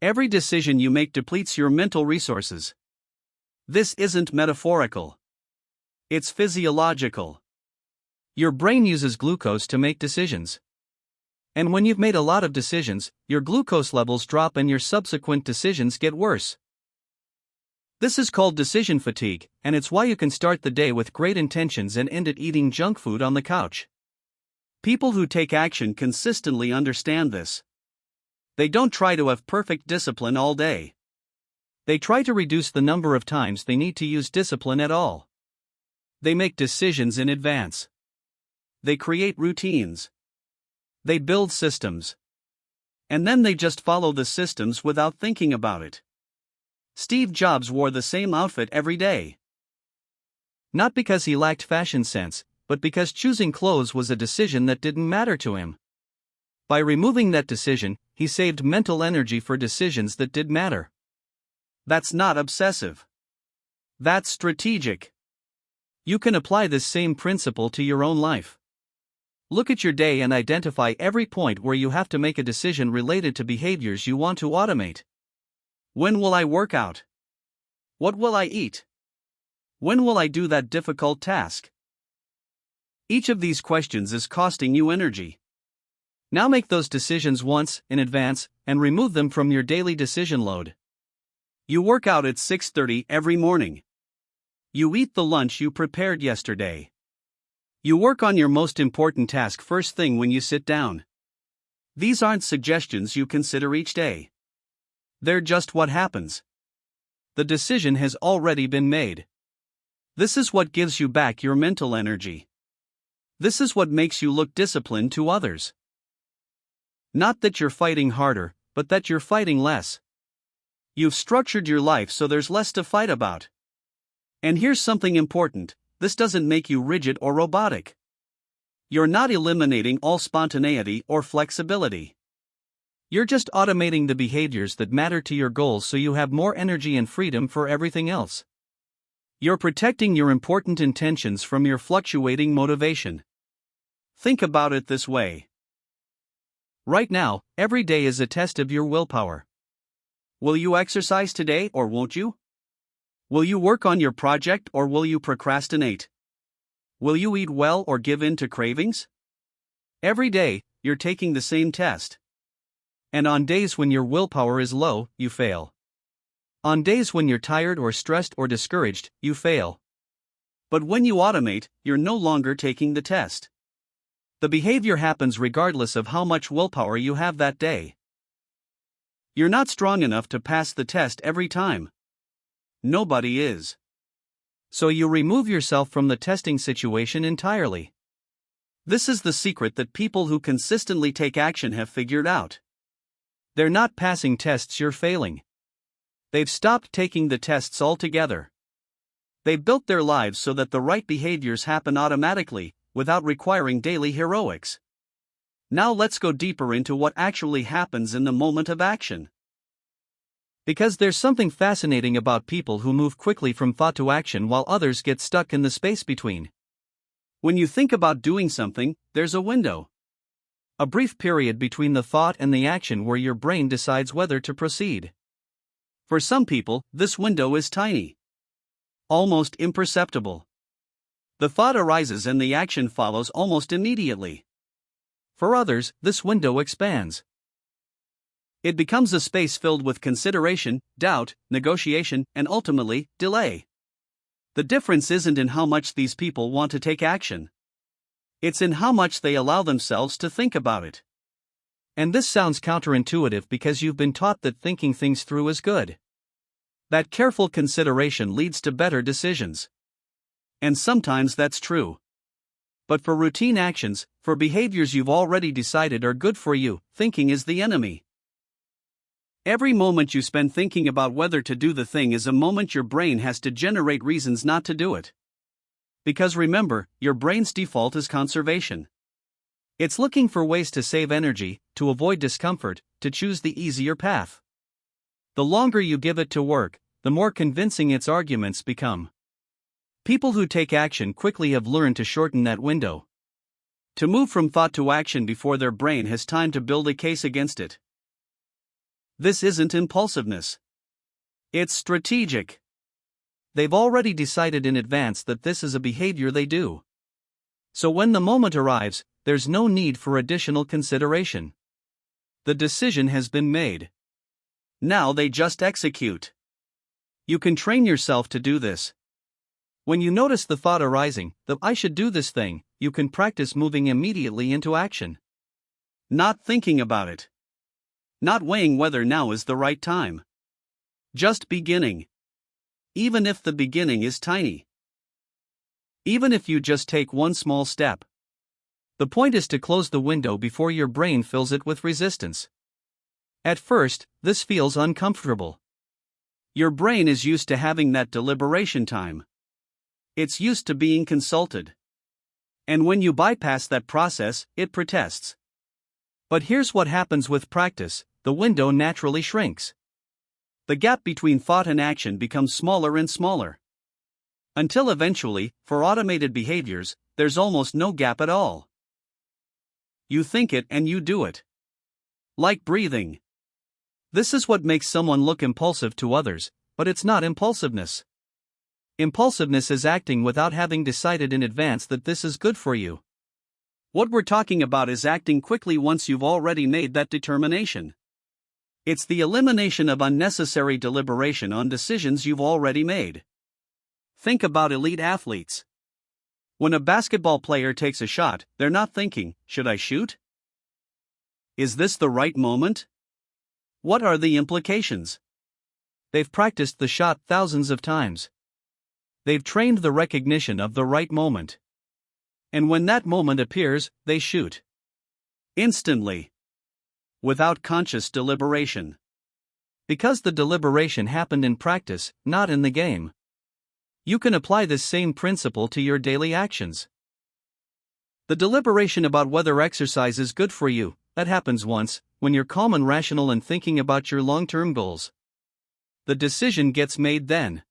Every decision you make depletes your mental resources. This isn't metaphorical. It's physiological. Your brain uses glucose to make decisions. And when you've made a lot of decisions, your glucose levels drop and your subsequent decisions get worse. This is called decision fatigue, and it's why you can start the day with great intentions and end it eating junk food on the couch. People who take action consistently understand this. They don't try to have perfect discipline all day. They try to reduce the number of times they need to use discipline at all. They make decisions in advance. They create routines. They build systems. And then they just follow the systems without thinking about it. Steve Jobs wore the same outfit every day. Not because he lacked fashion sense, but because choosing clothes was a decision that didn't matter to him. By removing that decision, he saved mental energy for decisions that did matter. That's not obsessive. That's strategic. You can apply this same principle to your own life. Look at your day and identify every point where you have to make a decision related to behaviors you want to automate. When will I work out? What will I eat? When will I do that difficult task? Each of these questions is costing you energy. Now make those decisions once, in advance, and remove them from your daily decision load. You work out at 6:30 every morning. You eat the lunch you prepared yesterday. You work on your most important task first thing when you sit down. These aren't suggestions you consider each day. They're just what happens. The decision has already been made. This is what gives you back your mental energy. This is what makes you look disciplined to others. Not that you're fighting harder, but that you're fighting less. You've structured your life so there's less to fight about. And here's something important, this doesn't make you rigid or robotic. You're not eliminating all spontaneity or flexibility. You're just automating the behaviors that matter to your goals so you have more energy and freedom for everything else. You're protecting your important intentions from your fluctuating motivation. Think about it this way. Right now, every day is a test of your willpower. Will you exercise today or won't you? Will you work on your project or will you procrastinate? Will you eat well or give in to cravings? Every day, you're taking the same test. And on days when your willpower is low, you fail. On days when you're tired or stressed or discouraged, you fail. But when you automate, you're no longer taking the test. The behavior happens regardless of how much willpower you have that day. You're not strong enough to pass the test every time. Nobody is. So you remove yourself from the testing situation entirely. This is the secret that people who consistently take action have figured out. They're not passing tests, you're failing. They've stopped taking the tests altogether. They've built their lives so that the right behaviors happen automatically, without requiring daily heroics. Now let's go deeper into what actually happens in the moment of action. Because there's something fascinating about people who move quickly from thought to action while others get stuck in the space between. When you think about doing something, there's a window. A brief period between the thought and the action where your brain decides whether to proceed. For some people, this window is tiny. Almost imperceptible. The thought arises and the action follows almost immediately. For others, this window expands. It becomes a space filled with consideration, doubt, negotiation, and ultimately, delay. The difference isn't in how much these people want to take action. It's in how much they allow themselves to think about it. And this sounds counterintuitive because you've been taught that thinking things through is good. That careful consideration leads to better decisions. And sometimes that's true. But for routine actions, for behaviors you've already decided are good for you, thinking is the enemy. Every moment you spend thinking about whether to do the thing is a moment your brain has to generate reasons not to do it. Because remember, your brain's default is conservation. It's looking for ways to save energy, to avoid discomfort, to choose the easier path. The longer you give it to work, the more convincing its arguments become. People who take action quickly have learned to shorten that window. To move from thought to action before their brain has time to build a case against it. This isn't impulsiveness. It's strategic. They've already decided in advance that this is a behavior they do. So when the moment arrives, there's no need for additional consideration. The decision has been made. Now they just execute. You can train yourself to do this. When you notice the thought arising, that I should do this thing, you can practice moving immediately into action. Not thinking about it. Not weighing whether now is the right time. Just beginning. Even if the beginning is tiny. Even if you just take one small step. The point is to close the window before your brain fills it with resistance. At first, this feels uncomfortable. Your brain is used to having that deliberation time. It's used to being consulted. And when you bypass that process, it protests. But here's what happens with practice: the window naturally shrinks. The gap between thought and action becomes smaller and smaller. Until eventually, for automated behaviors, there's almost no gap at all. You think it and you do it. Like breathing. This is what makes someone look impulsive to others, but it's not impulsiveness. Impulsiveness is acting without having decided in advance that this is good for you. What we're talking about is acting quickly once you've already made that determination. It's the elimination of unnecessary deliberation on decisions you've already made. Think about elite athletes. When a basketball player takes a shot, they're not thinking, should I shoot? Is this the right moment? What are the implications? They've practiced the shot thousands of times. They've trained the recognition of the right moment. And when that moment appears, they shoot. Instantly. Without conscious deliberation. Because the deliberation happened in practice, not in the game. You can apply this same principle to your daily actions. The deliberation about whether exercise is good for you, that happens once, when you're calm and rational and thinking about your long-term goals. The decision gets made then.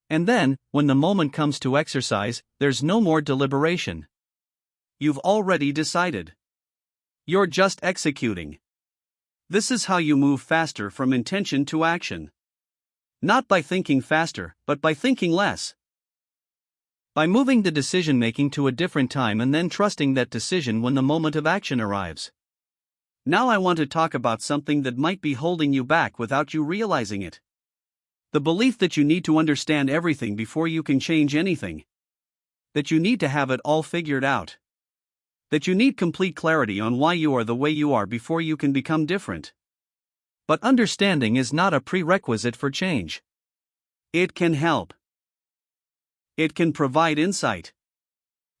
And then, when the moment comes to exercise, there's no more deliberation. You've already decided. You're just executing. This is how you move faster from intention to action. Not by thinking faster, but by thinking less. By moving the decision-making to a different time and then trusting that decision when the moment of action arrives. Now I want to talk about something that might be holding you back without you realizing it. The belief that you need to understand everything before you can change anything. that you need to have it all figured out, that you need complete clarity on why you are the way you are before you can become different. But understanding is not a prerequisite for change. It can help. It can provide insight.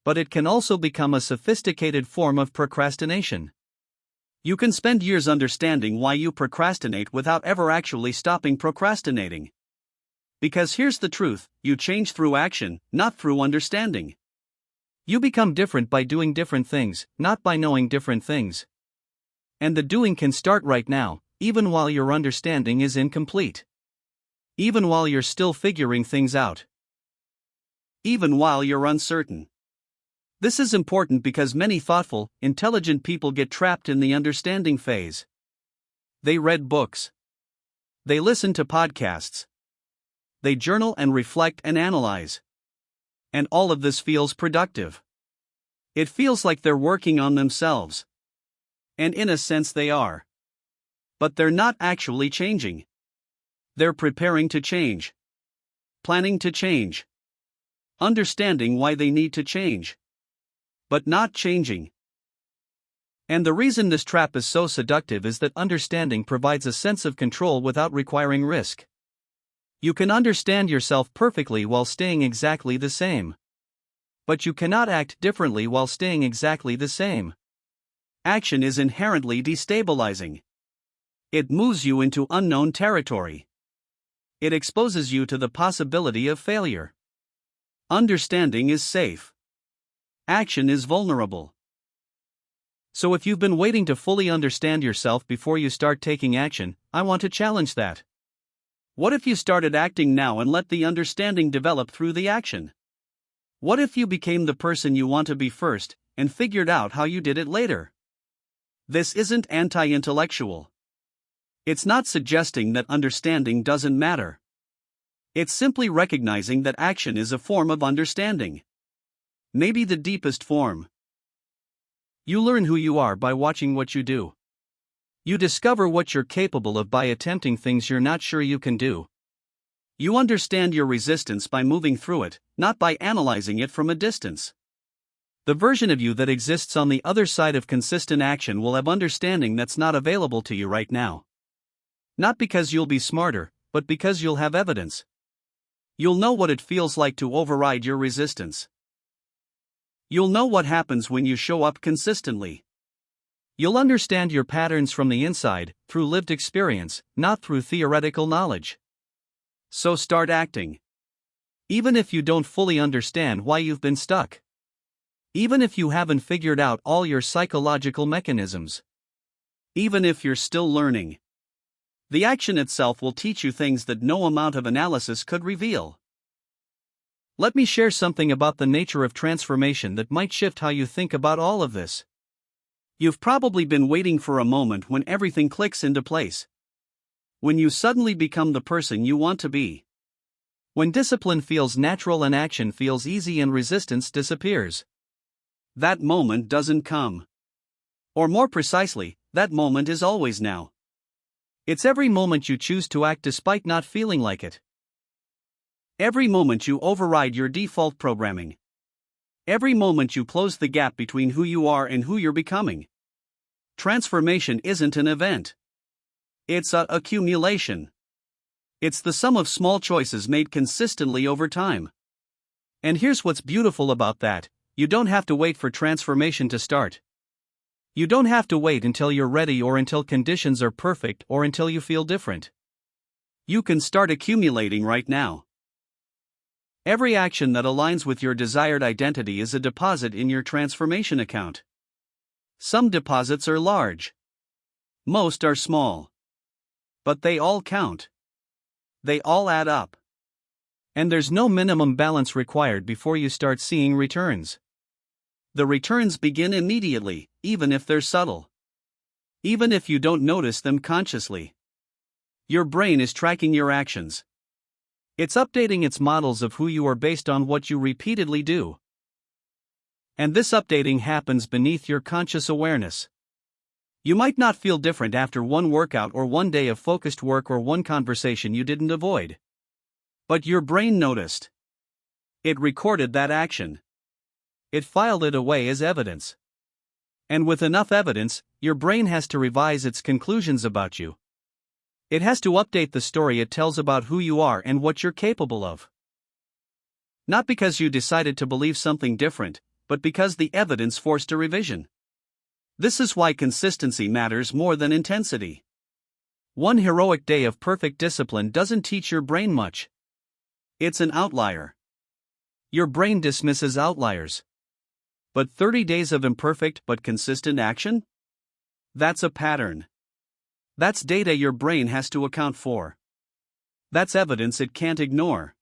But it can also become a sophisticated form of procrastination. You can spend years understanding why you procrastinate without ever actually stopping procrastinating. Because here's the truth, you change through action, not through understanding. You become different by doing different things, not by knowing different things. And the doing can start right now, even while your understanding is incomplete. Even while you're still figuring things out. Even while you're uncertain. This is important because many thoughtful, intelligent people get trapped in the understanding phase. They read books. They listen to podcasts. They journal and reflect and analyze. And all of this feels productive. It feels like they're working on themselves. And in a sense they are. But they're not actually changing. They're preparing to change. Planning to change. Understanding why they need to change. But not changing. And the reason this trap is so seductive is that understanding provides a sense of control without requiring risk. You can understand yourself perfectly while staying exactly the same. But you cannot act differently while staying exactly the same. Action is inherently destabilizing. It moves you into unknown territory. It exposes you to the possibility of failure. Understanding is safe. Action is vulnerable. So if you've been waiting to fully understand yourself before you start taking action, I want to challenge that. What if you started acting now and let the understanding develop through the action? What if you became the person you want to be first, and figured out how you did it later? This isn't anti-intellectual. It's not suggesting that understanding doesn't matter. It's simply recognizing that action is a form of understanding. Maybe the deepest form. You learn who you are by watching what you do. You discover what you're capable of by attempting things you're not sure you can do. You understand your resistance by moving through it, not by analyzing it from a distance. The version of you that exists on the other side of consistent action will have understanding that's not available to you right now. Not because you'll be smarter, but because you'll have evidence. You'll know what it feels like to override your resistance. You'll know what happens when you show up consistently. You'll understand your patterns from the inside, through lived experience, not through theoretical knowledge. So start acting. Even if you don't fully understand why you've been stuck. Even if you haven't figured out all your psychological mechanisms. Even if you're still learning. The action itself will teach you things that no amount of analysis could reveal. Let me share something about the nature of transformation that might shift how you think about all of this. You've probably been waiting for a moment when everything clicks into place. When you suddenly become the person you want to be. When discipline feels natural and action feels easy and resistance disappears. That moment doesn't come. Or more precisely, that moment is always now. It's every moment you choose to act despite not feeling like it. Every moment you override your default programming. Every moment you close the gap between who you are and who you're becoming. Transformation isn't an event. It's an accumulation. It's the sum of small choices made consistently over time. And here's what's beautiful about that: you don't have to wait for transformation to start. You don't have to wait until you're ready or until conditions are perfect or until you feel different. You can start accumulating right now. Every action that aligns with your desired identity is a deposit in your transformation account. Some deposits are large. Most are small. But they all count. They all add up. And there's no minimum balance required before you start seeing returns. The returns begin immediately, even if they're subtle. Even if you don't notice them consciously. Your brain is tracking your actions. It's updating its models of who you are based on what you repeatedly do. And this updating happens beneath your conscious awareness. You might not feel different after one workout or one day of focused work or one conversation you didn't avoid. But your brain noticed. It recorded that action. It filed it away as evidence. And with enough evidence, your brain has to revise its conclusions about you. It has to update the story it tells about who you are and what you're capable of. Not because you decided to believe something different, but because the evidence forced a revision. This is why consistency matters more than intensity. One heroic day of perfect discipline doesn't teach your brain much. It's an outlier. Your brain dismisses outliers. But 30 days of imperfect but consistent action? That's a pattern. That's data your brain has to account for. That's evidence it can't ignore.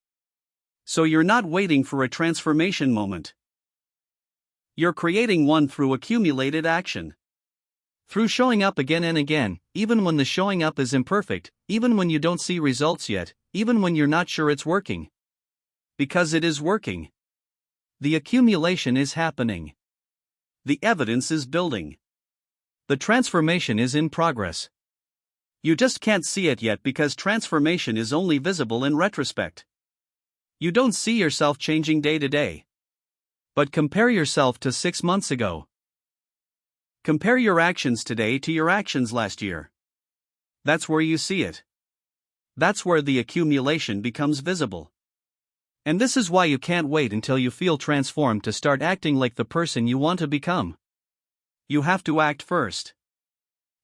So you're not waiting for a transformation moment. You're creating one through accumulated action. Through showing up again and again, even when the showing up is imperfect, even when you don't see results yet, even when you're not sure it's working. Because it is working. The accumulation is happening. The evidence is building. The transformation is in progress. You just can't see it yet because transformation is only visible in retrospect. You don't see yourself changing day to day. But compare yourself to 6 months ago. Compare your actions today to your actions last year. That's where you see it. That's where the accumulation becomes visible. And this is why you can't wait until you feel transformed to start acting like the person you want to become. You have to act first.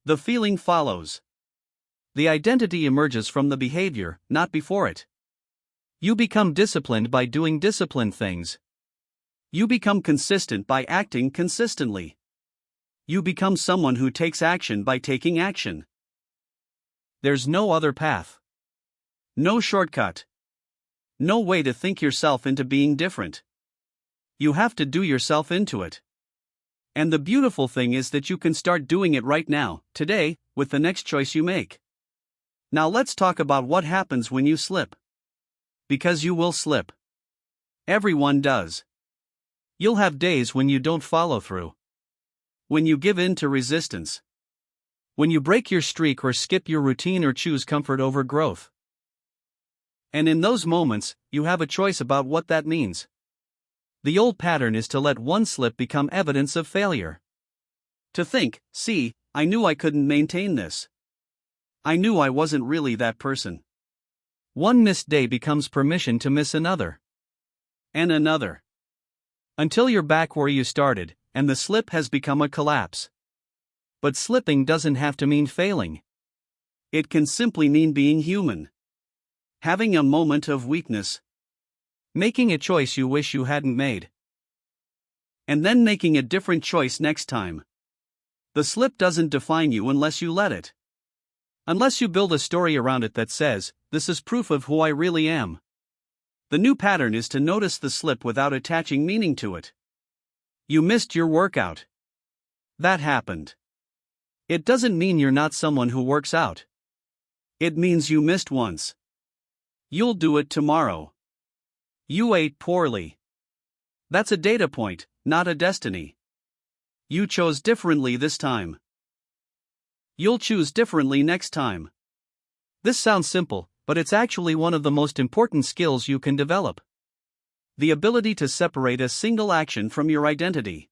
The feeling follows. The identity emerges from the behavior, not before it. You become disciplined by doing disciplined things. You become consistent by acting consistently. You become someone who takes action by taking action. There's no other path. No shortcut. No way to think yourself into being different. You have to do yourself into it. And the beautiful thing is that you can start doing it right now, today, with the next choice you make. Now let's talk about what happens when you slip. Because you will slip. Everyone does. You'll have days when you don't follow through. When you give in to resistance. When you break your streak or skip your routine or choose comfort over growth. And in those moments, you have a choice about what that means. The old pattern is to let one slip become evidence of failure. To think, see, I knew I couldn't maintain this. I knew I wasn't really that person. One missed day becomes permission to miss another. And another. Until you're back where you started, and the slip has become a collapse. But slipping doesn't have to mean failing. It can simply mean being human. Having a moment of weakness. Making a choice you wish you hadn't made. And then making a different choice next time. The slip doesn't define you unless you let it. Unless you build a story around it that says, this is proof of who I really am. The new pattern is to notice the slip without attaching meaning to it. You missed your workout. That happened. It doesn't mean you're not someone who works out. It means you missed once. You'll do it tomorrow. You ate poorly. That's a data point, not a destiny. You chose differently this time. You'll choose differently next time. This sounds simple, but it's actually one of the most important skills you can develop. The ability to separate a single action from your identity.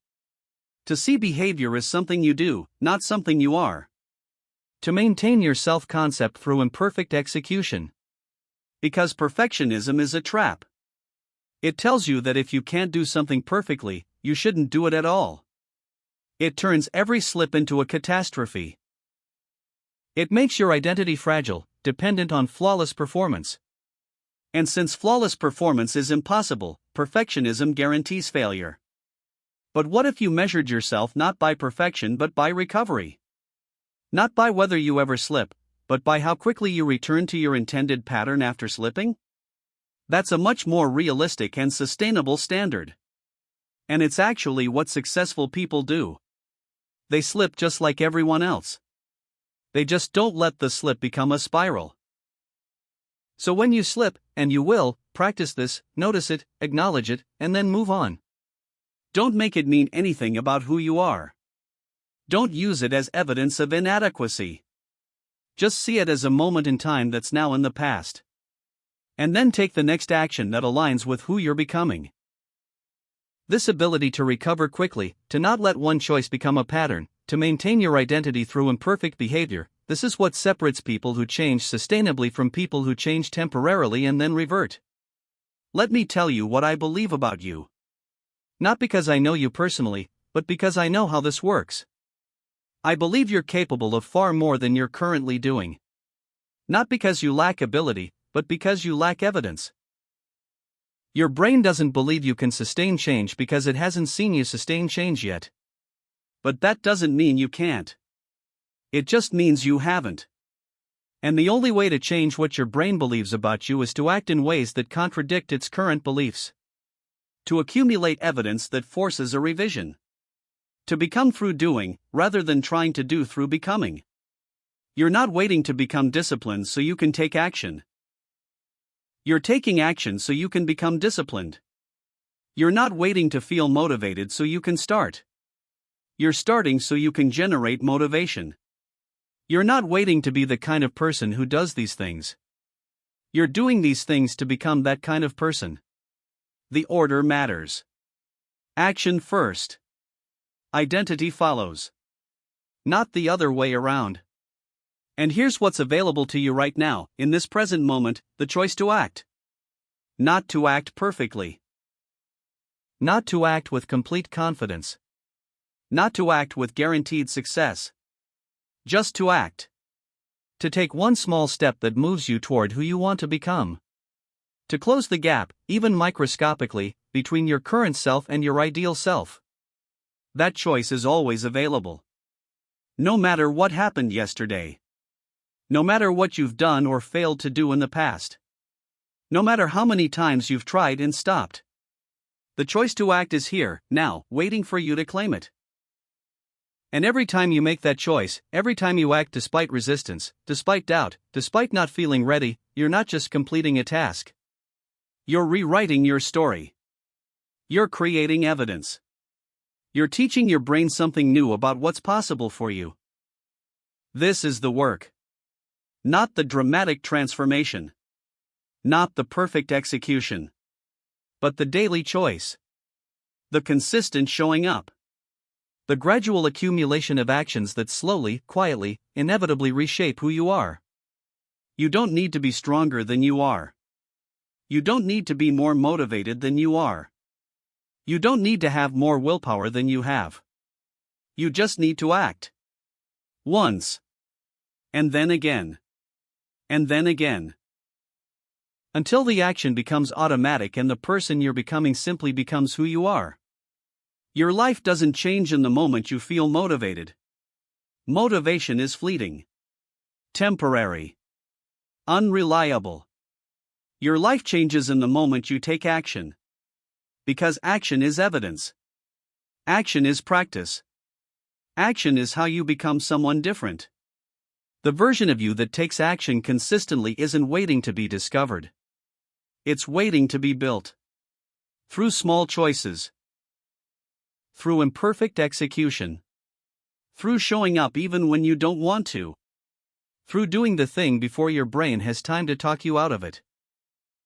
To see behavior as something you do, not something you are. To maintain your self-concept through imperfect execution. Because perfectionism is a trap. It tells you that if you can't do something perfectly, you shouldn't do it at all. It turns every slip into a catastrophe. It makes your identity fragile, dependent on flawless performance. And since flawless performance is impossible, perfectionism guarantees failure. But what if you measured yourself not by perfection but by recovery? Not by whether you ever slip, but by how quickly you return to your intended pattern after slipping? That's a much more realistic and sustainable standard. And it's actually what successful people do. They slip just like everyone else. They just don't let the slip become a spiral. So when you slip, and you will, practice this, notice it, acknowledge it, and then move on. Don't make it mean anything about who you are. Don't use it as evidence of inadequacy. Just see it as a moment in time that's now in the past. And then take the next action that aligns with who you're becoming. This ability to recover quickly, to not let one choice become a pattern, to maintain your identity through imperfect behavior, this is what separates people who change sustainably from people who change temporarily and then revert. Let me tell you what I believe about you. Not because I know you personally, but because I know how this works. I believe you're capable of far more than you're currently doing. Not because you lack ability, but because you lack evidence. Your brain doesn't believe you can sustain change because it hasn't seen you sustain change yet. But that doesn't mean you can't. It just means you haven't. And the only way to change what your brain believes about you is to act in ways that contradict its current beliefs. To accumulate evidence that forces a revision. To become through doing, rather than trying to do through becoming. You're not waiting to become disciplined so you can take action. You're taking action so you can become disciplined. You're not waiting to feel motivated so you can start. You're starting so you can generate motivation. You're not waiting to be the kind of person who does these things. You're doing these things to become that kind of person. The order matters. Action first. Identity follows. Not the other way around. And here's what's available to you right now, in this present moment, the choice to act. Not to act perfectly. Not to act with complete confidence. Not to act with guaranteed success. Just to act. To take one small step that moves you toward who you want to become. To close the gap, even microscopically, between your current self and your ideal self. That choice is always available. No matter what happened yesterday. No matter what you've done or failed to do in the past. No matter how many times you've tried and stopped. The choice to act is here, now, waiting for you to claim it. And every time you make that choice, every time you act despite resistance, despite doubt, despite not feeling ready, you're not just completing a task. You're rewriting your story. You're creating evidence. You're teaching your brain something new about what's possible for you. This is the work. Not the dramatic transformation. Not the perfect execution. But the daily choice. The consistent showing up. The gradual accumulation of actions that slowly, quietly, inevitably reshape who you are. You don't need to be stronger than you are. You don't need to be more motivated than you are. You don't need to have more willpower than you have. You just need to act. Once. And then again. And then again. Until the action becomes automatic and the person you're becoming simply becomes who you are. Your life doesn't change in the moment you feel motivated. Motivation is fleeting. Temporary. Unreliable. Your life changes in the moment you take action. Because action is evidence. Action is practice. Action is how you become someone different. The version of you that takes action consistently isn't waiting to be discovered. It's waiting to be built. Through small choices. Through imperfect execution. Through showing up even when you don't want to. Through doing the thing before your brain has time to talk you out of it.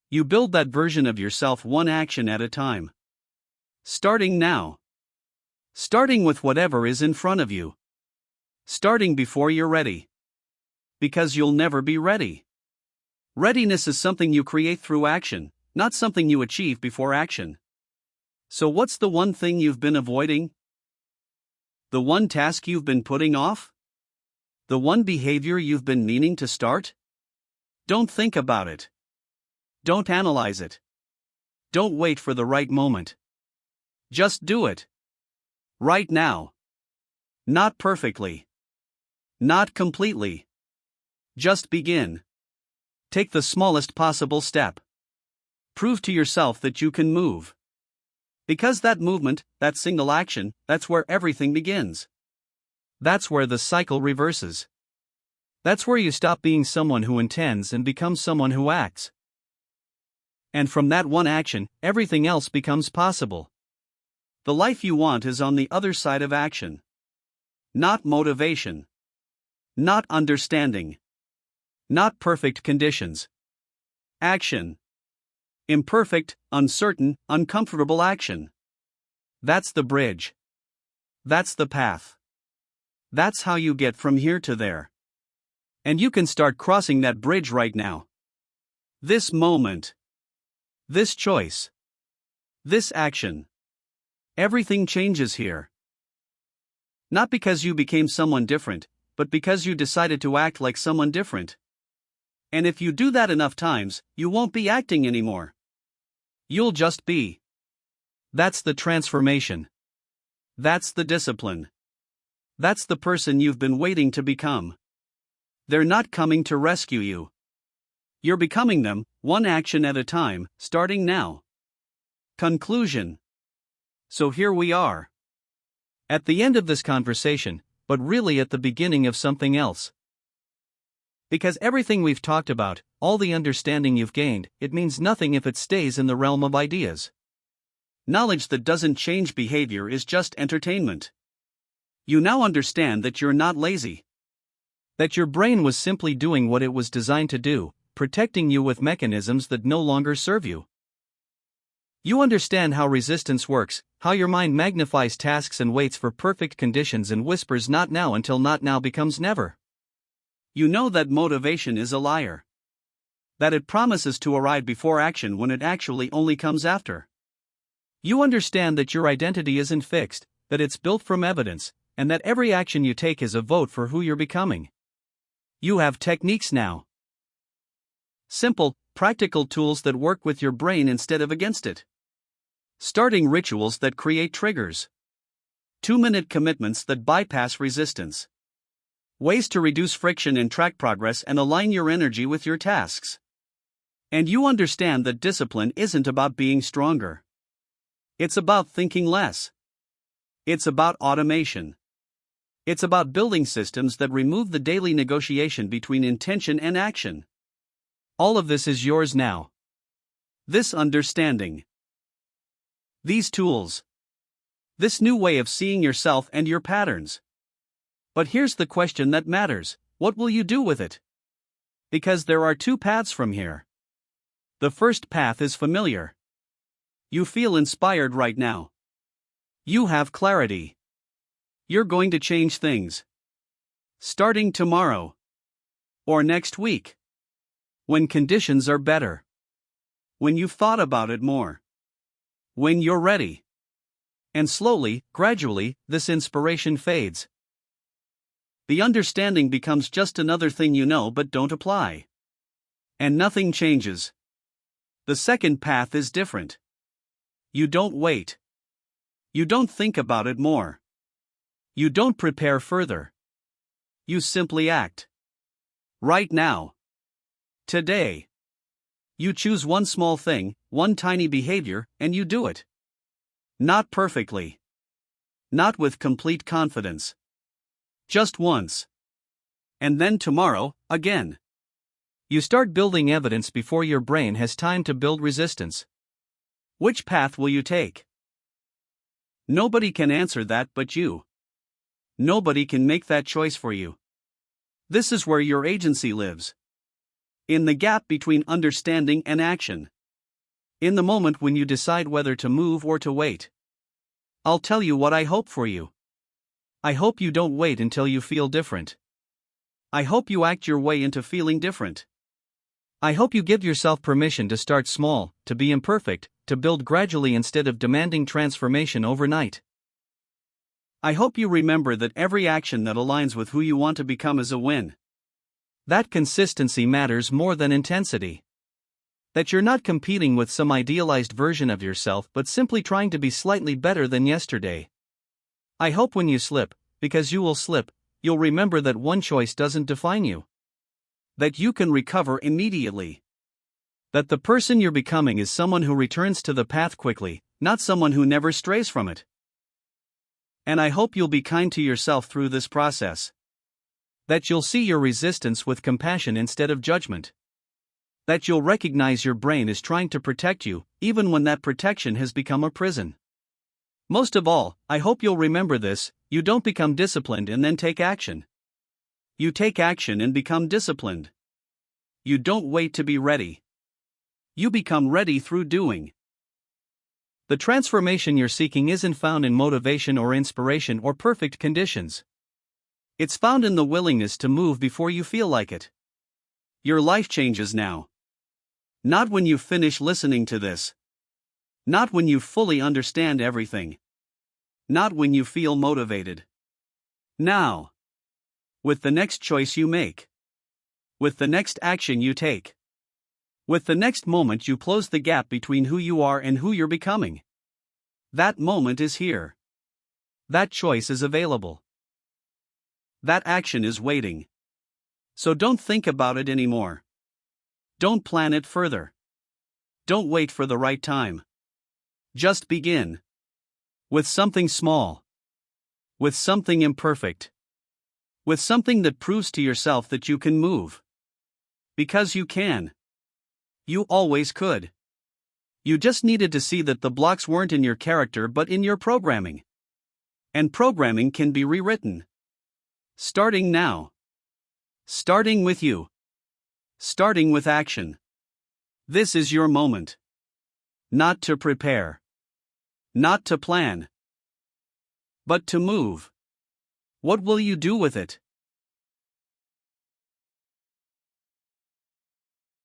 You build that version of yourself one action at a time. Starting now. Starting with whatever is in front of you. Starting before you're ready. Because you'll never be ready. Readiness is something you create through action, not something you achieve before action. So what's the one thing you've been avoiding? The one task you've been putting off? The one behavior you've been meaning to start? Don't think about it. Don't analyze it. Don't wait for the right moment. Just do it. Right now. Not perfectly. Not completely. Just begin. Take the smallest possible step. Prove to yourself that you can move. Because that movement, that single action, that's where everything begins. That's where the cycle reverses. That's where you stop being someone who intends and become someone who acts. And from that one action, everything else becomes possible. The life you want is on the other side of action. Not motivation. Not understanding. Not perfect conditions. Action. Imperfect, uncertain, uncomfortable action. That's the bridge. That's the path. That's how you get from here to there. And you can start crossing that bridge right now. This moment. This choice. This action. Everything changes here. Not because you became someone different, but because you decided to act like someone different. And if you do that enough times, you won't be acting anymore. You'll just be. That's the transformation. That's the discipline. That's the person you've been waiting to become. They're not coming to rescue you. You're becoming them, one action at a time, starting now. Conclusion. So here we are. At the end of this conversation, but really at the beginning of something else. Because everything we've talked about, all the understanding you've gained, it means nothing if it stays in the realm of ideas. Knowledge that doesn't change behavior is just entertainment. You now understand that you're not lazy. That your brain was simply doing what it was designed to do, protecting you with mechanisms that no longer serve you. You understand how resistance works, how your mind magnifies tasks and waits for perfect conditions and whispers not now until not now becomes never. You know that motivation is a liar. That it promises to arrive before action when it actually only comes after. You understand that your identity isn't fixed, that it's built from evidence, and that every action you take is a vote for who you're becoming. You have techniques now. Simple, practical tools that work with your brain instead of against it. Starting rituals that create triggers. 2-minute commitments that bypass resistance. Ways to reduce friction and track progress and align your energy with your tasks. And you understand that discipline isn't about being stronger. It's about thinking less. It's about automation. It's about building systems that remove the daily negotiation between intention and action. All of this is yours now. This understanding. These tools. This new way of seeing yourself and your patterns. But here's the question that matters: what will you do with it? Because there are two paths from here. The first path is familiar. You feel inspired right now. You have clarity. You're going to change things. Starting tomorrow. Or next week. When conditions are better. When you've thought about it more. When you're ready. And slowly, gradually, this inspiration fades. The understanding becomes just another thing you know but don't apply. And nothing changes. The second path is different. You don't wait. You don't think about it more. You don't prepare further. You simply act. Right now. Today. You choose one small thing, one tiny behavior, and you do it. Not perfectly. Not with complete confidence. Just once. And then tomorrow, again. You start building evidence before your brain has time to build resistance. Which path will you take? Nobody can answer that but you. Nobody can make that choice for you. This is where your agency lives. In the gap between understanding and action. In the moment when you decide whether to move or to wait. I'll tell you what I hope for you. I hope you don't wait until you feel different. I hope you act your way into feeling different. I hope you give yourself permission to start small, to be imperfect, to build gradually instead of demanding transformation overnight. I hope you remember that every action that aligns with who you want to become is a win. That consistency matters more than intensity. That you're not competing with some idealized version of yourself but simply trying to be slightly better than yesterday. I hope when you slip, because you will slip, you'll remember that one choice doesn't define you. That you can recover immediately. That the person you're becoming is someone who returns to the path quickly, not someone who never strays from it. And I hope you'll be kind to yourself through this process. That you'll see your resistance with compassion instead of judgment. That you'll recognize your brain is trying to protect you, even when that protection has become a prison. Most of all, I hope you'll remember this: you don't become disciplined and then take action. You take action and become disciplined. You don't wait to be ready. You become ready through doing. The transformation you're seeking isn't found in motivation or inspiration or perfect conditions. It's found in the willingness to move before you feel like it. Your life changes now. Not when you finish listening to this. Not when you fully understand everything. Not when you feel motivated. Now. With the next choice you make. With the next action you take. With the next moment you close the gap between who you are and who you're becoming. That moment is here. That choice is available. That action is waiting. So don't think about it anymore. Don't plan it further. Don't wait for the right time. Just begin. With something small. With something imperfect. With something that proves to yourself that you can move. Because you can. You always could. You just needed to see that the blocks weren't in your character but in your programming. And programming can be rewritten. Starting now. Starting with you. Starting with action. This is your moment. Not to prepare. Not to plan. But to move. What will you do with it?